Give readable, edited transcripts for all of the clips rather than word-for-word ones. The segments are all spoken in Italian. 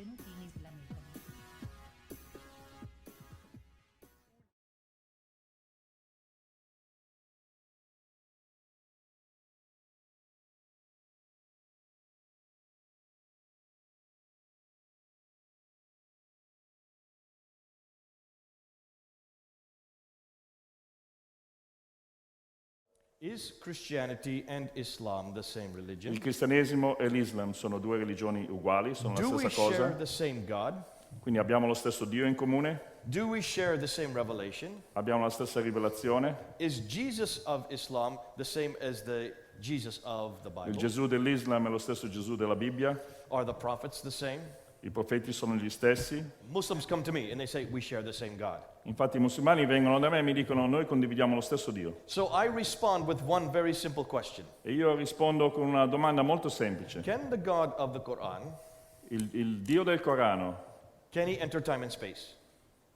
Benvenuti in islamico. Is Christianity and Islam the same religion? Il cristianesimo e l'islam sono due religioni uguali, sono Do la we stessa share cosa, the same God? quindi abbiamo lo stesso Dio in comune, Do we share the same revelation? abbiamo la stessa rivelazione, Is Jesus of Islam the same as the Jesus of the il Bible? Gesù dell'islam è lo stesso Gesù della Bibbia, Are the prophets the same? i profeti sono gli stessi. Muslims come to me and they say we share the same God. Infatti i musulmani vengono da me e mi dicono noi condividiamo lo stesso Dio. So I respond with one very simple question. E io rispondo con una domanda molto semplice. Can the God of the Quran, Il Dio del Corano can he enter time and space?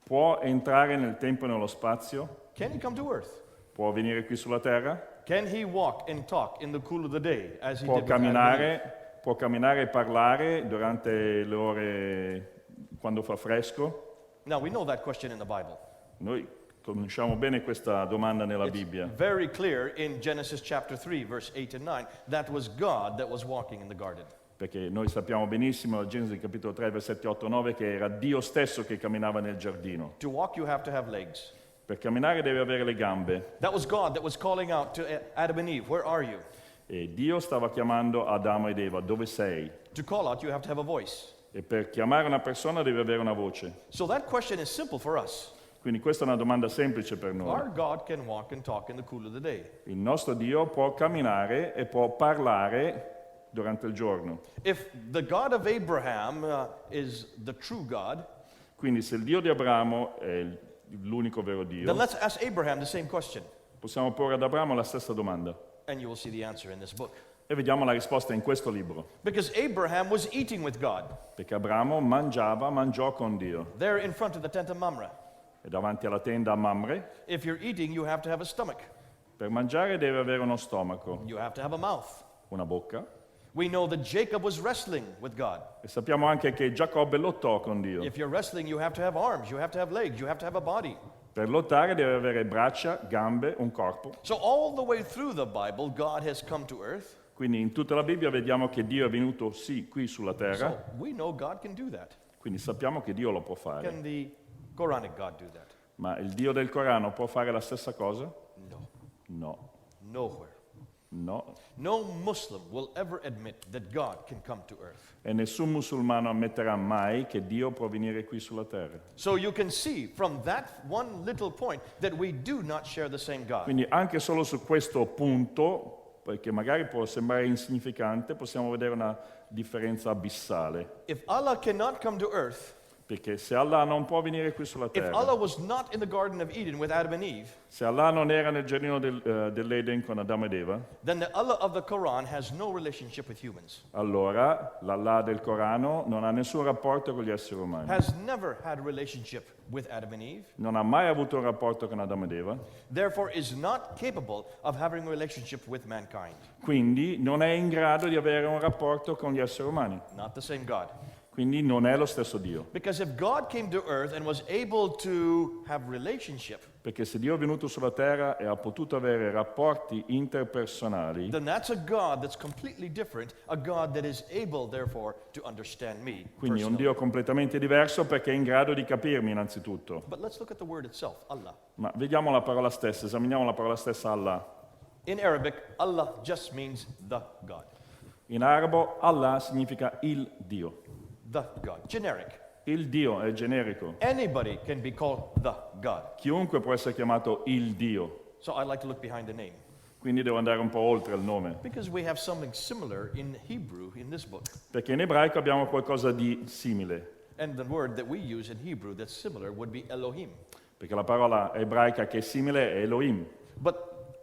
può entrare nel tempo e nello spazio? Can he come to earth? Può venire qui sulla terra? Can he walk and talk in the cool of the day as he Può did with Adam and Eve? camminare e parlare durante le ore quando fa fresco? Now we know that question in the Bible. Noi conosciamo bene questa domanda nella It's Bibbia, very clear in Genesis chapter 3, verse 8 and 9, that was God that was walking in the garden. perché noi sappiamo benissimo, da Genesi capitolo 3, versetti 8 e 9, che era Dio stesso che camminava nel giardino. To walk, you have to have legs. Per camminare deve avere le gambe. That was God that was calling out to Adam and Eve, where are you? E Dio stava chiamando Adamo ed Eva, dove sei? To call out, you have to have a voice. E per chiamare una persona deve avere una voce. So that question is simple for us. Quindi questa è una domanda semplice per Our noi. God can walk and talk in the cool of the day. Il nostro Dio può camminare e può parlare durante il giorno. If the God of Abraham is the true God, Quindi se il Dio di Abramo è l'unico vero then Dio, let's ask Abraham the same question. possiamo porre ad Abramo la stessa domanda. And you will see the answer in this book. E vediamo la risposta in questo libro. Because Abraham was eating with God Perché Abramo mangiò con Dio. there in front of the tent of Mamre. E davanti alla tenda a Mamre, If you're eating, you have to have a stomach. per mangiare deve avere uno stomaco, You have to have a mouth. una bocca. We know that Jacob was wrestling with God. E sappiamo anche che Giacobbe lottò con Dio. If you're wrestling, you have to have arms, you have to have legs, you have to have a body. Per lottare deve avere braccia, gambe, un corpo. So all the way through the Bible, God has come to earth. Quindi in tutta la Bibbia vediamo che Dio è venuto sì qui sulla So terra, we know God can do that. quindi sappiamo che Dio lo può fare. Can the Quranic God do that? Ma il Dio del Corano può fare la stessa cosa? No. No, Nowhere. no. No Muslim will ever admit that God can come to earth. E nessun musulmano ammetterà mai che Dio può venire qui sulla terra. So you can see from that one little point that we do not share the same God. Quindi anche solo su questo punto, perché magari può sembrare insignificante, possiamo vedere una differenza abissale. If Allah cannot come to earth, Perché se Allah non può venire qui sulla if Allah terra, was not in the Garden of Eden with Adam and Eve, se Allah non era nel giardino dell'Eden con Adamo ed Eva, then the Allah of the Quran has no relationship with humans, allora l'Allah del Corano non ha nessun rapporto con gli esseri umani. has never had a relationship with Adam and Eve, Non ha mai avuto un rapporto con Adamo ed Eva, therefore is not capable of having a relationship with mankind. quindi non è in grado di avere un rapporto con gli esseri umani. Not the same God. Quindi non è lo stesso Dio. Because if God came to earth and was able to have relationship, Perché se Dio è venuto sulla terra e ha potuto avere rapporti interpersonali, then that's a God that's completely different, a God that is able, therefore, to understand me quindi è un personally. Dio completamente diverso perché è in grado di capirmi innanzitutto. But let's look at the word itself, Allah. Ma vediamo la parola stessa, esaminiamo la parola stessa Allah. In Arabic, Allah just means the God. In arabo Allah significa il Dio. The God. Generic. Il Dio è generico. Anybody can be called the God. Chiunque può essere chiamato il Dio. So I'd like to look behind the name. Quindi devo andare un po' oltre il nome. Because we have something similar in Hebrew in this book. Perché in ebraico abbiamo qualcosa di simile. And the word that we use in Hebrew that's similar would be Elohim. Perché la parola ebraica che è simile è Elohim. But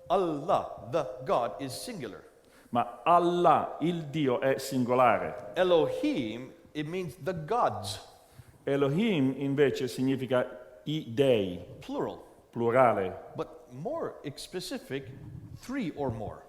Allah, the God, is singular. Ma Allah, il Dio, è singolare. Elohim, it means the gods, Elohim invece significa i dei, plural. plurale. But more specific, 3 or more.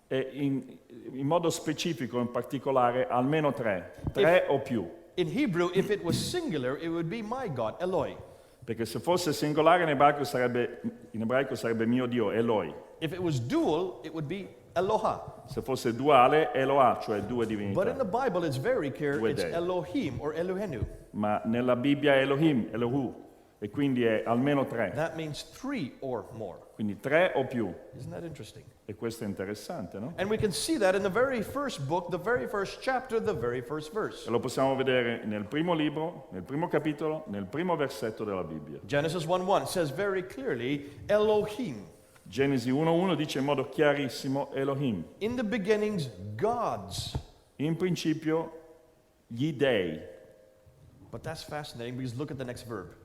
E in modo specifico, in particolare, almeno tre o più. In Hebrew, if it was singular, it would be my God, Eloi. Perché se fosse singolare in ebraico sarebbe mio Dio, Eloi. If it was dual, it would be Eloha. Se fosse duale, Eloah, cioè due But in divinità. the Bible, it's very clear Due it's dei. Elohim or Elohenu. Ma nella Bibbia è Elohim, Elohu, e quindi è almeno tre. That means 3 or more. Quindi tre o più. Isn't that interesting? E questo è interessante, no? And we can see that in the very first book, the very first chapter, the very first verse. E lo possiamo vedere nel primo libro, nel primo capitolo, nel primo versetto della Bibbia. Genesis 1:1 says very clearly, Elohim. Genesi 1:1 dice in modo chiarissimo Elohim. In the beginnings, gods. In principio gli dei. But that's fascinating because look at the next verb.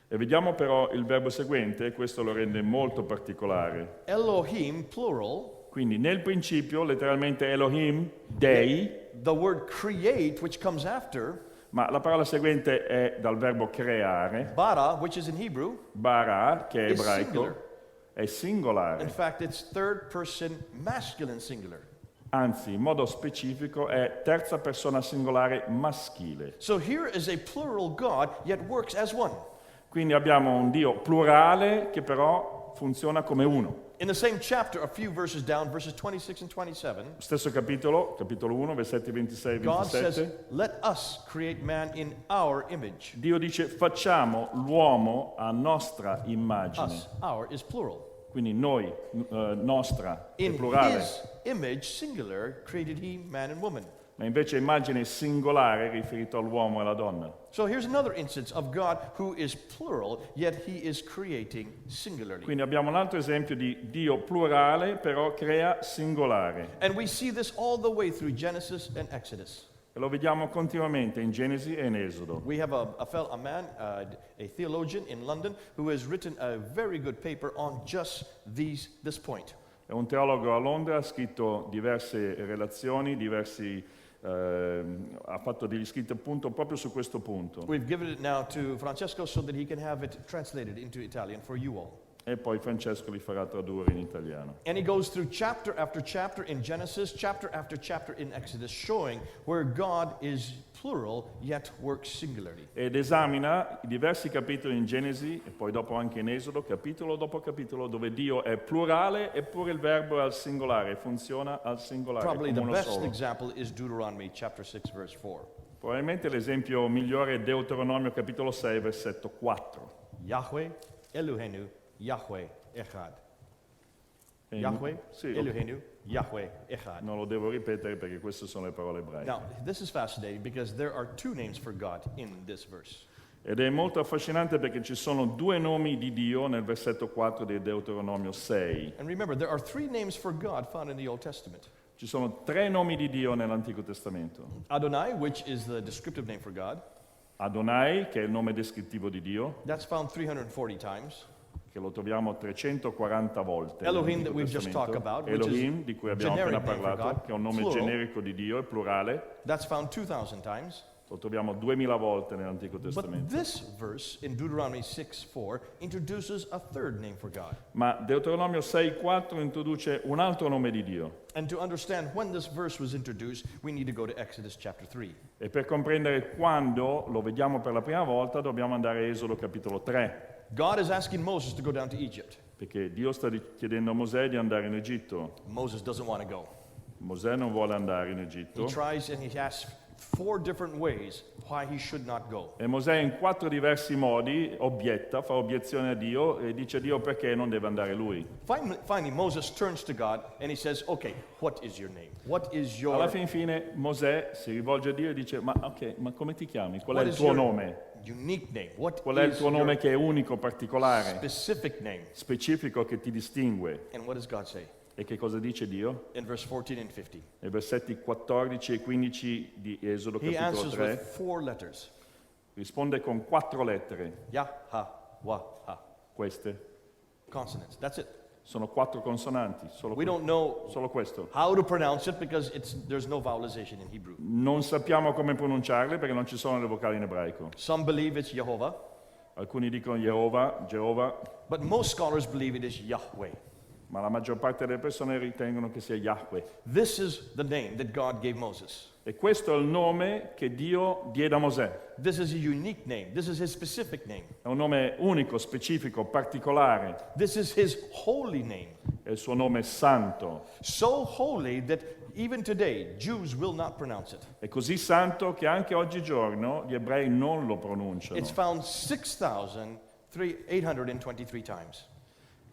E vediamo però il verbo seguente, e questo lo rende molto particolare. Elohim, plural. Quindi nel principio, letteralmente Elohim, dei, The word create, which comes after, ma la parola seguente è dal verbo creare, bara, which is in Hebrew, bara, che è Is ebraico, singular. è in singolare. fact, it's third person masculine singular. Anzi, in modo specifico è terza persona singolare maschile. So here is a plural God, yet works as one. Quindi abbiamo un Dio plurale che però funziona come uno. In the same chapter, a few verses down, verses 26 and 27, Stesso capitolo 1, versetti 26 e God 27. says, let us create man in our image. Dio dice facciamo l'uomo a nostra immagine. Us, our is plural. Quindi noi, nostra, è In plurale. his image, singular, created he man and woman. Ma invece immagine singolare riferito all'uomo e alla donna. So here's another instance of God who is plural, yet he is creating singularly. Quindi abbiamo un altro esempio di Dio plurale, però crea singolare. And we see this all the way through Genesis and Exodus. E lo vediamo continuamente in Genesi e in Esodo. We have a man, a theologian in London, who has written a very good paper on just this point. È un teologo a Londra, ha scritto diverse relazioni, ha fatto degli scritti appunto proprio su questo punto. We've given it now to Francesco so that he can have it translated into Italian for you all. E poi Francesco li farà tradurre in italiano. And he goes through chapter after chapter in Genesis, chapter after chapter in Exodus, showing where God is plural yet works singularly. Ed esamina i diversi capitoli in Genesi e poi dopo anche in Esodo, capitolo dopo capitolo, dove Dio è plurale eppure il verbo è al singolare, funziona al singolare, Probably come the uno best solo. example is Deuteronomy chapter 6 verse 4. Probabilmente l'esempio migliore è Deuteronomio capitolo 6, versetto 4. Yahweh Elohenu Yahweh Echad. E- Yahweh sì, Elohenu Yahweh Echad. non lo devo ripetere perché queste sono le parole ebraiche. Now, this is fascinating because there are two names for God in this verse. Ed è molto affascinante perché ci sono due nomi di Dio nel versetto 4 di Deuteronomio 6. And remember, there are three names for God found in the Old Testament. Ci sono tre nomi di Dio nell'Antico Testamento. Adonai, which is the descriptive name for God, Adonai, che è il nome descrittivo di Dio, that's found 340 times. che lo troviamo 340 volte. Elohim, nell'Antico that we've just Testamento. talked about, which is Elohim, di cui abbiamo appena generic name for parlato, God, che è un nome plural. generico di Dio, è plurale, That's found 2,000 times. lo troviamo 2000 volte nell'Antico But Testamento. this verse in Deuteronomy 6:4 introduces a third name for God. Ma Deuteronomio 6,4 introduce un altro nome di Dio. And to understand when this verse was introduced, we need to go to Exodus chapter 3. E per comprendere quando lo vediamo per la prima volta dobbiamo andare a Esodo capitolo 3, God is asking Moses to go down to Egypt. perché Dio sta chiedendo a Mosè di andare in Egitto. Moses doesn't want to go. Mosè non vuole andare in He Egitto tries and he asks 4 different ways why he should not go. e Mosè in 4 diversi modi fa obiezione a Dio e dice a Dio perché non deve andare lui. Finally, Moses turns to God and he says, okay, what is your name? What is your, Alla fine Mosè si rivolge a Dio e dice ma come ti chiami? Qual è what il is tuo your nome? unique name? What Qual è il is tuo nome your che è unico, particolare, specific name? specifico che ti distingue? And what does God say? E che cosa dice Dio? In verse 14 and 15. Nei versetti 14 e 15 di Esodo He capitolo answers 3 with 4 letters. risponde con 4 lettere. Yah, ha, wa, ha. Queste Consonants. That's it. sono 4 consonanti, We don't know solo questo. how to pronounce it because there's no vowelization in Hebrew. Non sappiamo come pronunciarle perché non ci sono le vocali in ebraico. Some believe it's Jehovah, Alcuni dicono Geova, but most scholars believe it is Yahweh. ma la maggior parte delle persone ritengono che sia Yahweh. This is the name that God gave Moses. E questo è il nome che Dio diede a Mosè. This is a unique name. This is his specific name. È un nome unico, specifico, particolare. This is his holy name. È il suo nome santo. So holy that even today Jews will not pronounce it. È così santo che anche oggigiorno gli ebrei non lo pronunciano. It's found 6,823 times.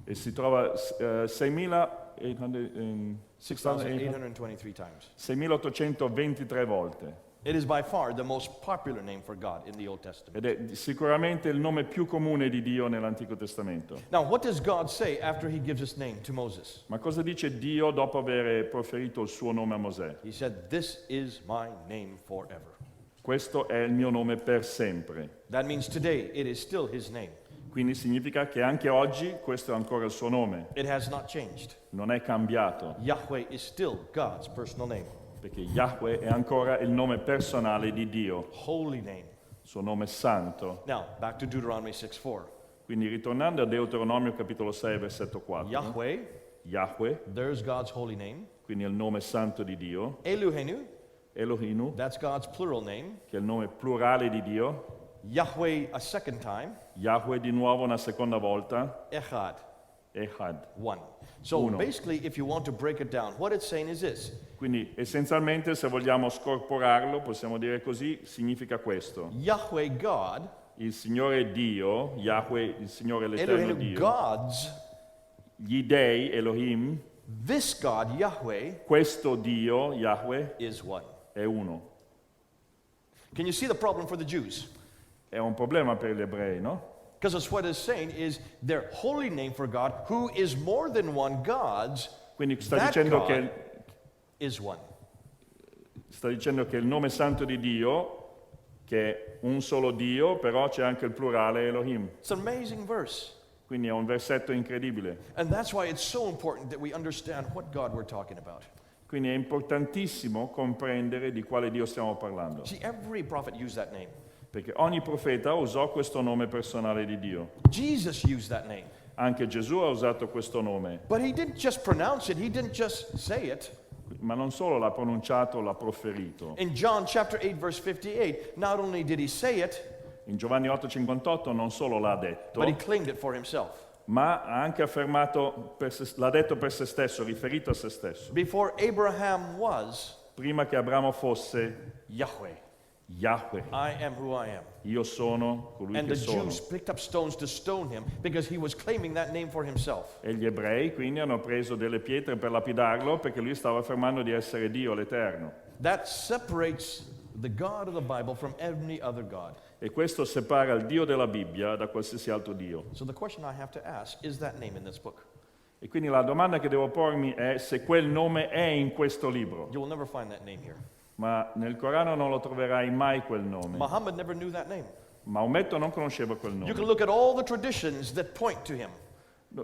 E si trova 6.823 times. 6.823 volte. It is by far the most popular name for God in the Old Testament. Ed è sicuramente il nome più comune di Dio nell'Antico Testamento. Now, what does God say after he gives his name to Moses? Ma cosa dice Dio dopo aver proferito il suo nome a Mosè? He said, "This is my name forever." Questo è il mio nome per sempre. That means today it is still his name. Quindi significa che anche oggi questo è ancora il suo nome. It has not changed. Non è cambiato, Yahweh is still God's personal name. perché Yahweh è ancora il nome personale di Dio, Holy name. il suo nome santo. Now, back to Deuteronomy 6:4. Quindi ritornando a Deuteronomio capitolo 6, versetto 4. Yahweh, there's God's holy name. quindi è il nome santo di Dio. Elohenu, Elohim, that's God's plural name. che è il nome plurale di Dio. Yahweh a second time. Yahweh di nuovo una seconda volta. Echad, Echad. one. So Uno. basically, if you want to break it down, what it's saying is this. Quindi essenzialmente, se vogliamo scorporarlo, possiamo dire così, significa questo. Yahweh God, Il Signore Dio, Yahweh, il Signore l'Eterno Elohim Dio, gods, gli dei, Elohim, this God, Yahweh, questo Dio, Yahweh, is one. è uno. Can you see the problem for the Jews? È un problema per gli ebrei, no? Because what it's saying is their holy name for God, who is more than one God's, Quindi sta that dicendo, God is one. che il nome santo di Dio, che è un solo Dio, però c'è anche il plurale Elohim. It's an amazing verse. Quindi è un versetto incredibile. And that's why it's so important that we understand what God we're talking about. Quindi è importantissimo comprendere di quale Dio stiamo parlando. See, every prophet used that name. Perché ogni profeta usò questo nome personale di Dio. Jesus used that name. Anche Gesù ha usato questo nome. But he didn't just pronounce it, he didn't just say it. Ma non solo l'ha pronunciato, l'ha proferito. In John chapter 8 verse 58, not only did he say it, In Giovanni 8,58 non solo l'ha detto, but he claimed it for himself. ma ha anche affermato, l'ha detto per se stesso, riferito a se stesso. Before Abraham was, Prima che Abramo fosse Yahweh, Yahweh, I am who I am. io sono colui And che the sono. Jews picked up stones to stone him because he was claiming that name for himself. E gli ebrei quindi hanno preso delle pietre per lapidarlo perché lui stava affermando di essere Dio, l'Eterno. That separates the God of the Bible from any other God. E questo separa il Dio della Bibbia da qualsiasi altro Dio. So the question I have to ask, is that name in this book? E quindi la domanda che devo pormi è se quel nome è in questo libro. You will never find that name here. Ma nel Corano non lo troverai mai quel nome. Muhammad never knew that name. Maometto non conosceva quel You can nome. look at all the traditions that point to him.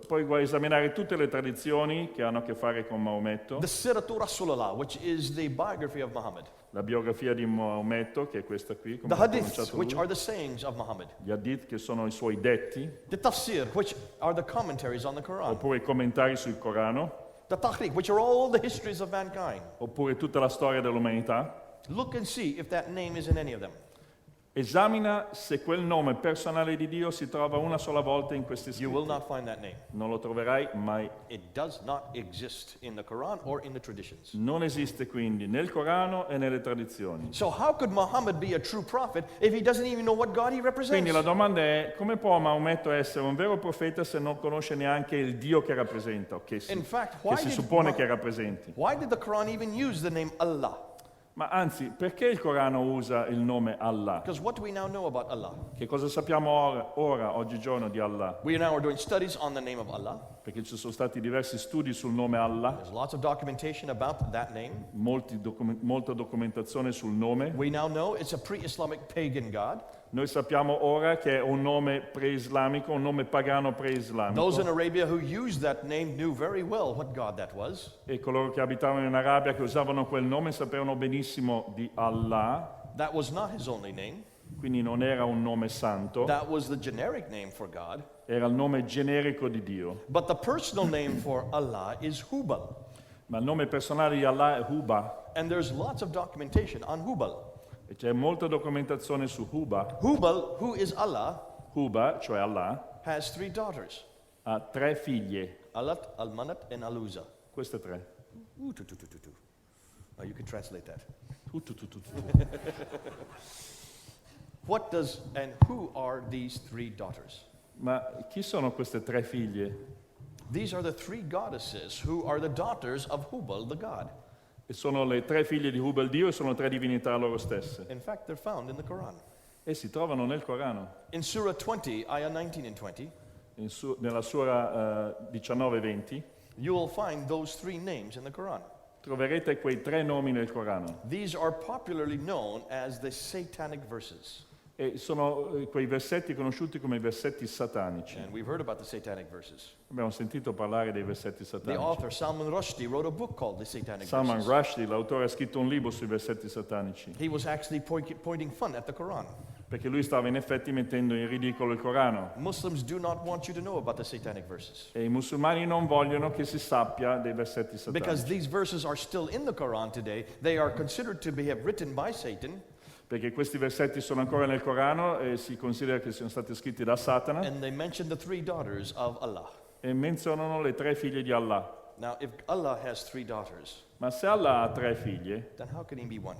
Poi vuoi esaminare tutte le tradizioni che hanno a che fare con Maometto, The Siratu Rasulullah, which is the biography of Muhammad. la biografia di Maometto, che è questa qui, come The l'ha Hadiths, pronunciato which lui, are the sayings of Muhammad. gli hadith, che sono i suoi detti, The Tafsir, which are the commentaries on the Quran. oppure i commentari sul Corano, The Tariq, which are all the histories of mankind. oppure tutta la storia dell'umanità. Look and see if that name is in any of them. Esamina se quel nome personale di Dio si trova una sola volta in questi You will scritti. not find that name. Non lo troverai mai. It does not exist in the Quran or in the traditions. Non esiste quindi nel Corano e nelle tradizioni. So how could Muhammad be a true prophet if he doesn't even know what God he represents? Quindi la domanda è: come può Maometto essere un vero profeta se non conosce neanche il Dio che rappresenta, o che si, In fact, che si suppone che rappresenti? why did the Quran even use the name Allah? Ma anzi, perché il Corano usa il nome Allah? Because what do we now know about Allah? Che cosa sappiamo ora, oggigiorno, di Allah? We now are doing studies on the name of Allah. Perché ci sono stati diversi studi sul nome Allah, There's lots of documentation about that name. molta documentazione sul nome. We now know it's a pre-Islamic pagan god. Noi sappiamo ora che è un nome pre-islamico, un nome pagano Those in pre-islamico. Arabia who used that name knew very well what god that was. E coloro che abitavano in Arabia, che usavano quel nome, sapevano benissimo di Allah. That was not his only name. Quindi non era un nome santo, That was the generic name for God. era il nome generico di Dio. But the personal name for Allah is Hubal. Ma il nome personale di Allah è Huba. And there's lots of documentation on Hubal. E c'è molta documentazione su Huba. Hubal, who is Allah, Huba, cioè Allah, has 3 daughters. ha 3 figlie. Alat, Almanat, and Aluza. Queste 3. Oh, you can translate that. Tu, tu, tu, tu, tu. What does, and who are these 3 daughters? Ma chi sono queste 3 figlie? These are the 3 goddesses who are the daughters of Hubal, the god. E sono le 3 figlie di Huba il Dio e sono 3 divinità loro stesse. In fact, they're found in the Quran. E si trovano nel Corano. In Surah 20, ayah 19 and 20, Nella Sura 19-20 you will find those 3 names in the Quran. troverete quei 3 nomi nel Corano. These are popularly known as the satanic verses. E sono quei versetti conosciuti come i versetti satanici. And we've heard about the satanic verses. Abbiamo sentito parlare dei versetti The satanici. author, Salman Rushdie, wrote a book called The Satanic Salman Verses. Rushdie, l'autore, ha scritto un libro sui versetti satanici, He was actually pointing fun at the Quran. perché lui stava in effetti mettendo in ridicolo il Corano. Muslims do not want you to know about the satanic verses E i musulmani non vogliono che si sappia dei versetti because satanici, these verses are still in the Quran today. They are considered to be written by Satan, perché questi versetti sono ancora nel Corano e si considera che siano stati scritti da Satana and they mention the 3 daughters of Allah. e menzionano le 3 figlie di Allah. Now, if Allah has 3 daughters, Ma se Allah ha 3 figlie, then how can he be one?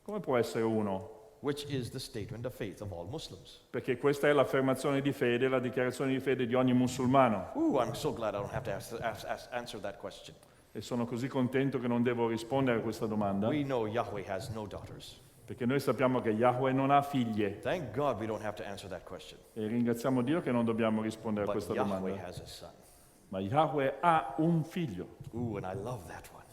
come può essere uno? Which is the statement of faith of all Muslims. Perché questa è l'affermazione di fede, la dichiarazione di fede di ogni musulmano. I'm so glad I don't have to answer that question. E sono così contento che non devo rispondere a questa domanda, We know Yahweh has no daughters. perché noi sappiamo che Yahweh non ha figlie. Thank God we don't have to answer that question. E ringraziamo Dio che non dobbiamo rispondere a But questa Yahweh domanda. has a son. Ma Yahweh ha un figlio. And I love that one.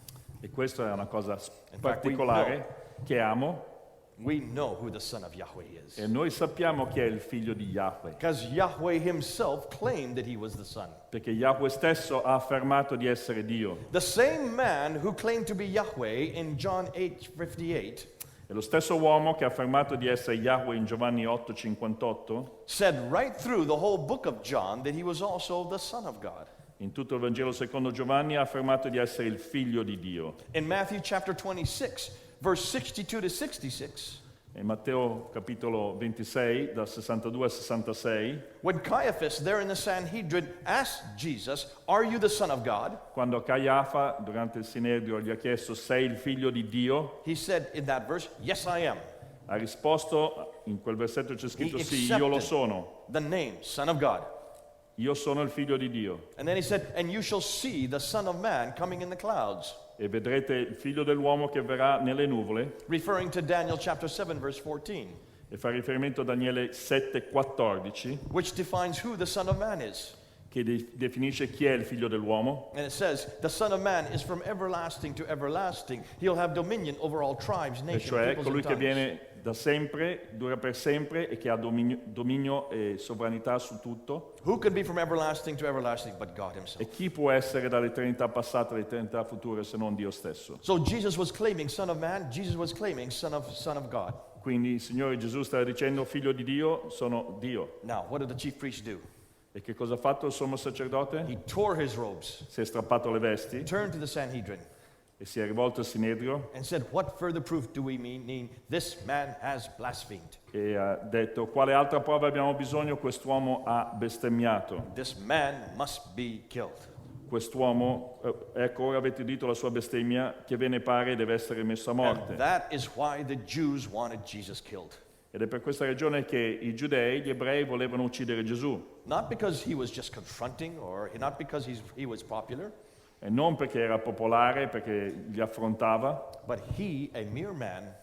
E questa è una cosa In fact, particolare che amo. We know who the son of Yahweh is. E noi sappiamo chi è il figlio di Yahweh. Because Yahweh himself claimed that he was the son. Perché Yahweh stesso ha affermato di essere Dio. The same man who claimed to be Yahweh in John 8:58 E lo stesso uomo che ha affermato di essere Yahweh in Giovanni 8,58, said right through the whole book of John that he was also the son of God. in tutto il Vangelo secondo Giovanni ha affermato di essere il figlio di Dio. In Matthew chapter 26, verse 62 to 66, In Matteo capitolo 26, da 62 a 66, when Caiaphas there in the Sanhedrin asked Jesus, "Are you the son of God?" quando Caiafa, durante il Sinedrio, gli ha chiesto sei il figlio di Dio, He said in that verse, "Yes, I am." ha risposto, in quel versetto c'è scritto He sì, io lo accepted sono, the name, Son of God. io sono il figlio di Dio. And then he said, "And you shall see the Son of Man coming in the clouds," E vedrete il figlio dell'uomo che verrà nelle nuvole, referring to Daniel chapter 7, verse 14, e fa riferimento a Daniele 7,14, which defines who the Son of Man is. che definisce chi è il figlio dell'uomo. And it says, "The Son of Man is from everlasting to everlasting. He'll have dominion over all tribes, E nations, cioè peoples, colui and che tongues." viene da sempre, dura per sempre e che ha dominio e sovranità su tutto. Who can be from everlasting to everlasting but God himself? E chi può essere dall'eternità passata all'eternità futura se non Dio stesso? So Jesus was claiming Son of Man, Jesus was claiming Son of God. Quindi il Signore Gesù stava dicendo figlio di Dio, sono Dio. Now, what did the chief priest do? E che cosa ha fatto il sommo sacerdote? He tore his robes, Si è strappato le vesti turned to the Sanhedrin, e si è rivolto al Sinedrio and said, "What further proof do we need? This man has blasphemed. e ha detto quale altra prova abbiamo bisogno? Quest'uomo ha bestemmiato. This man must be killed." Quest'uomo, ecco ora avete udito la sua bestemmia, che ve ne pare deve essere messo a And morte. that is why the Jews wanted Jesus killed. Ed è per questa ragione che i giudei, gli ebrei, volevano uccidere Gesù. Not because he was just confronting or not because he was popular, E non perché era popolare, perché li affrontava, but he, a mere man,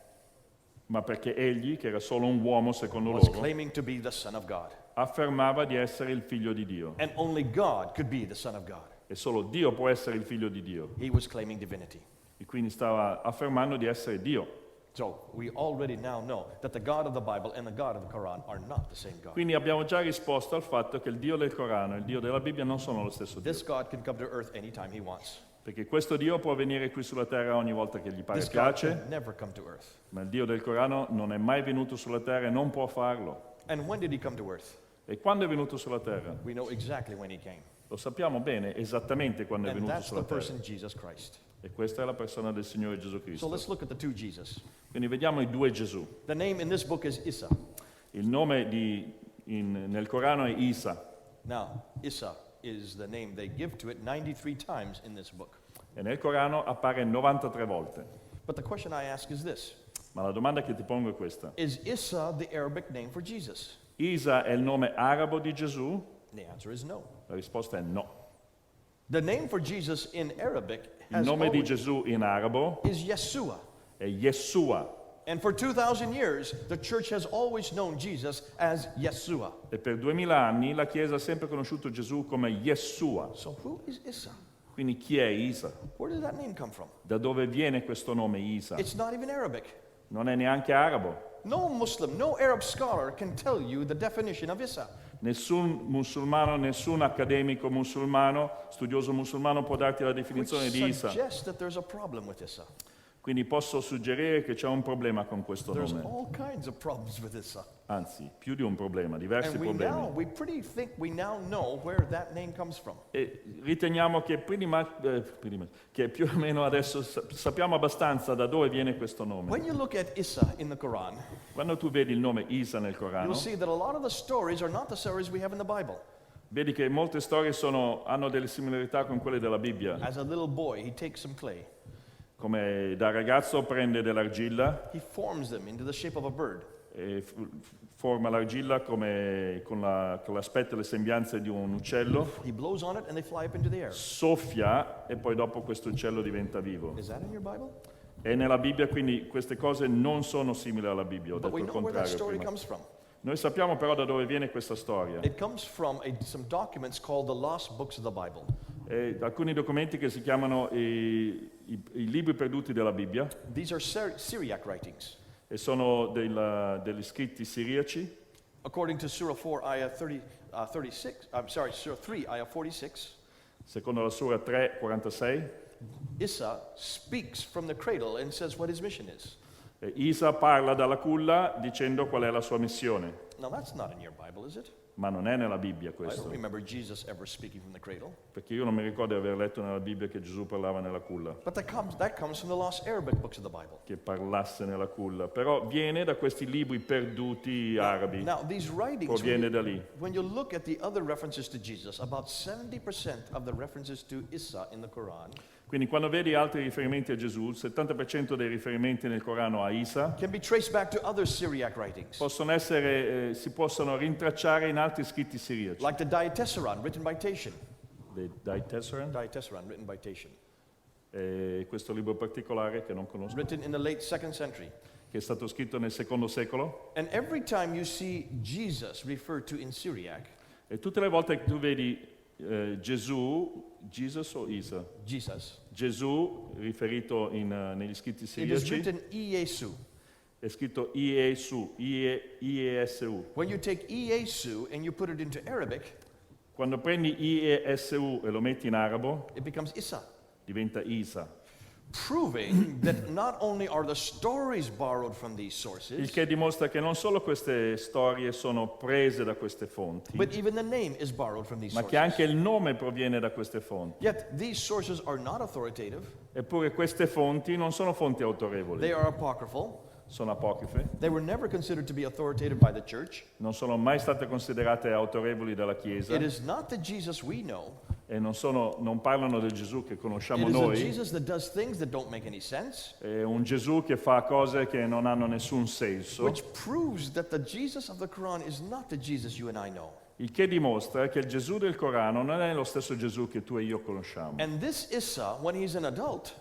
ma perché egli, che era solo un uomo secondo was loro, claiming to be the Son of God. affermava di essere il figlio di Dio. And only God could be the Son of God. E solo Dio può essere il figlio di Dio. He was claiming divinity. E quindi stava affermando di essere Dio. So we already now know that the God of the Bible and the God of the Quran are not the same God. Quindi abbiamo già risposto al fatto che il Dio del Corano e il Dio della Bibbia non sono lo stesso Dio. This God can come to earth anytime he wants. Perché questo Dio può venire qui sulla terra ogni volta che gli pare This God piace, can never come to earth. ma il Dio del Corano non è mai venuto sulla terra e non può farlo. And when did he come to earth? E quando è venuto sulla terra? We know exactly when he came. Lo sappiamo bene, esattamente quando è And venuto that's the sulla terra. person Jesus Christ. E questa è la persona del Signore Gesù So Cristo. let's look at the two Jesus. Quindi vediamo i due Gesù. The name in this book is Issa. Il nome nel Corano è Isa. Now, Issa is the name they give to it 93 times in this book. E nel Corano appare 93 volte. But the question I ask is this. Ma la domanda che ti pongo è questa. Is Issa the Arabic name for Jesus? Isa è il nome arabo di Gesù? The answer is no. La risposta è no. The name for Jesus in Arabic Il has nome di always, Gesù in arabo is Yeshua. è Yeshua. And for 2,000 years, the church has always known Jesus as Yeshua. E per 2000 anni la Chiesa ha sempre conosciuto Gesù come Yeshua. So who is Issa? Quindi chi è Isa? Where did that name come from? Da dove viene questo nome Isa? It's not even Arabic. Non è neanche arabo. No Muslim, no Arab scholar can tell you the definition of Issa. Nessun musulmano, nessun accademico musulmano, studioso musulmano può darti la Which definizione di Isa. suggests that there's a problem with Issa. Quindi posso suggerire che c'è un problema con questo There's nome. all kinds of problems with Issa. Anzi, più di un problema, diversi And problemi. we pretty think we now know where that name comes from. E riteniamo che, che più o meno adesso sappiamo abbastanza da dove viene questo nome. When you look at Issa in the Quran, Quando tu vedi il nome Isa nel you'll Corano, see that a lot of the stories are not the stories we have in the Bible. vedi che molte storie hanno delle similarità con quelle della Bibbia. As a little boy, he takes some clay. Come da ragazzo prende dell'argilla He forms them into the shape of a bird. e forma l'argilla con l'aspetto e le sembianze di un uccello, He blows on it and they fly up into the air. soffia e poi dopo questo uccello diventa vivo. Is that in your Bible? E nella Bibbia quindi queste cose non sono simili alla Bibbia, ho But detto we il know where that contrario story prima. comes from. Noi sappiamo però da dove viene questa storia. It comes from some documents called the lost books of the Bible. Alcuni documenti che si chiamano i libri perduti della Bibbia These are Syriac writings. e sono degli scritti siriaci. According to Surah 4, ayah 36, Surah 3, ayah 46, Secondo la Sura 3:46, Issa speaks from the cradle and says what his mission is. Isa parla dalla culla dicendo qual è la sua missione, Now that's not in your Bible, is it? ma non è nella Bibbia I don't questo, remember Jesus ever speaking from the cradle. perché io non mi ricordo di aver letto nella Bibbia che Gesù parlava nella culla, But that comes from the lost Arabic books of the Bible. che parlasse nella culla, però viene da questi libri perduti arabi, Now these writings, proviene da lì. when you look at the other references to Jesus, about 70% of the references to Issa in the Quran Quindi quando vedi altri riferimenti a Gesù, il 70% dei riferimenti nel Corano a Isa can be traced back to other Syriac writings, si possono rintracciare in altri scritti siriaci. like the Diatessaron written by Tatian. Dai Tesserand, Diatessaron written by Tatian, questo libro particolare che non conosco, written in the late 2nd century. che è stato scritto nel secondo secolo. And every time you see Jesus referred to in Syriac, E tutte le volte che tu vedi Jesus o Isa? Jesus, Gesù riferito negli scritti it is siriaci written Iesu. è scritto Iesu, Iesu. When you take Iesu and you put it into Arabic, Quando prendi Iesu e lo metti in arabo, it becomes Issa, diventa Isa. proving that not only are the stories borrowed from these Il sources, che dimostra che non solo queste storie sono prese da queste fonti, but even the name is borrowed from these ma che sources. anche il nome proviene da queste fonti. Yet these sources are not authoritative, Eppure queste fonti non sono fonti autorevoli, they are apocryphal, sono apocrife, they were never considered to be authoritative by the church. non sono mai state considerate autorevoli dalla Chiesa It is not the Jesus we know. e non parlano del Gesù che It conosciamo is a noi. Jesus that does things that don't make any sense, È un Gesù che fa cose che non hanno nessun senso, which proves that the Jesus of the Quran is not the Jesus you and I know. il che dimostra che il Gesù del Corano non è lo stesso Gesù che tu e io conosciamo. And this Issa, when he's an adult,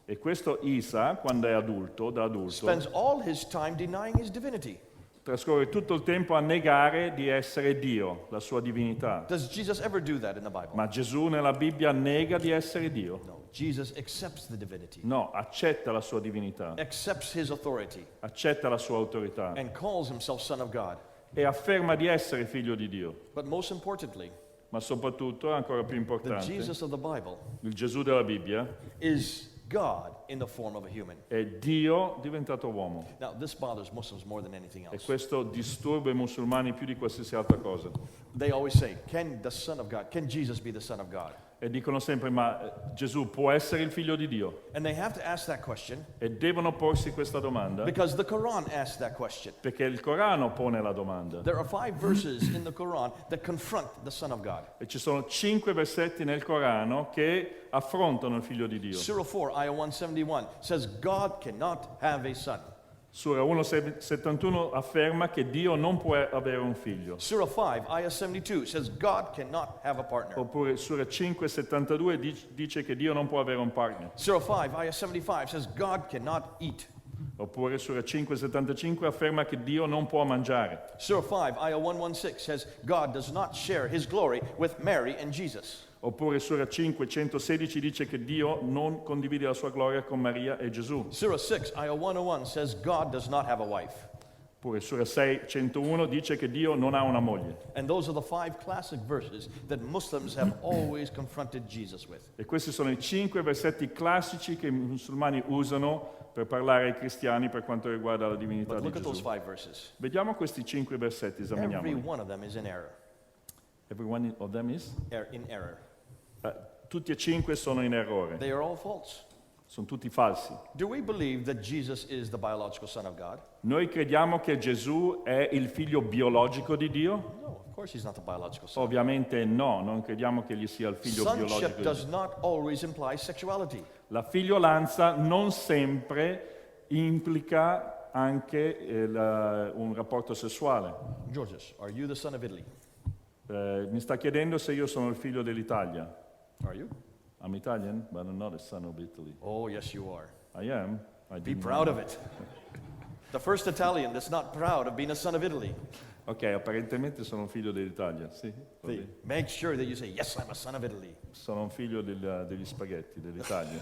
E questo Isa, quando è adulto, da adulto, spends all his time denying his divinity. trascorre tutto il tempo a negare di essere Dio, la sua divinità. Does Jesus ever do that in the Bible? Ma Gesù nella Bibbia nega di essere Dio. No. Jesus accepts the divinity, No, accetta la sua divinità, accepts his authority, accetta la sua autorità and calls himself Son of God. e afferma di essere figlio di Dio. But most importantly, Ma soprattutto, ancora più the importante, Jesus of the Bible il Gesù della Bibbia is God in the form of a human. è Dio diventato uomo. Now, this bothers Muslims more than anything E else. questo disturba i musulmani più di qualsiasi altra cosa. They always say, can Jesus be the Son of God? e dicono sempre, ma Gesù può essere il figlio di Dio? And they have to ask that question E devono porsi questa domanda because the Quran asks that question. perché il Corano pone la domanda. There are 5 verses in the Quran that confront the Son of God. E ci sono 5 versetti nel Corano che affrontano il figlio di Dio. Surah 4, ayah 171 says God cannot have a son. Sura 1,71 afferma che Dio non può avere un figlio. Surah 5, ayah 72 says God cannot have a partner. Oppure Sura 5,72 dice che Dio non può avere un partner. Surah 5, ayah 75 says God cannot eat. Oppure Sura 5,75 afferma che Dio non può mangiare. Surah 5, ayah 116 says God does not share his glory with Mary and Jesus. Oppure Sura 5,116 dice che Dio non condivide la sua gloria con Maria e Gesù. Surah 6, ayah 101 says God does not have a wife. Oppure Sura 6,101 dice che Dio non ha una moglie. And those are the 5 classic verses that Muslims have always confronted Jesus with. E questi sono i 5 versetti classici che i musulmani usano per parlare ai cristiani per quanto riguarda la divinità But di look at those Gesù. 5 verses. Vediamo questi 5 versetti, Every esaminiamoli. one of them is in error. Every one of them is? In error. Tutti e 5 sono in errore, They are all false. sono tutti falsi. Do we believe that Jesus is the biological Son of God? Noi crediamo che Gesù è il figlio biologico di Dio? No, of course he's not the biological Son. Ovviamente no, non crediamo che egli sia il figlio biologico Sonship di does Dio. not always imply sexuality. La figliolanza non sempre implica anche un rapporto sessuale. Georges, are you the son of Italy? Mi sta chiedendo se io sono il figlio dell'Italia. Are you? I'm Italian, but I'm not a son of Italy. Oh, yes, you are. I am. I Be didn't proud know. of it. The first Italian that's not proud of being a son of Italy. Ok, apparentemente sono un figlio dell'Italia, sì. va bene. Make sure that you say, yes, I'm a son of Italy. Sono un figlio degli spaghetti, dell'Italia.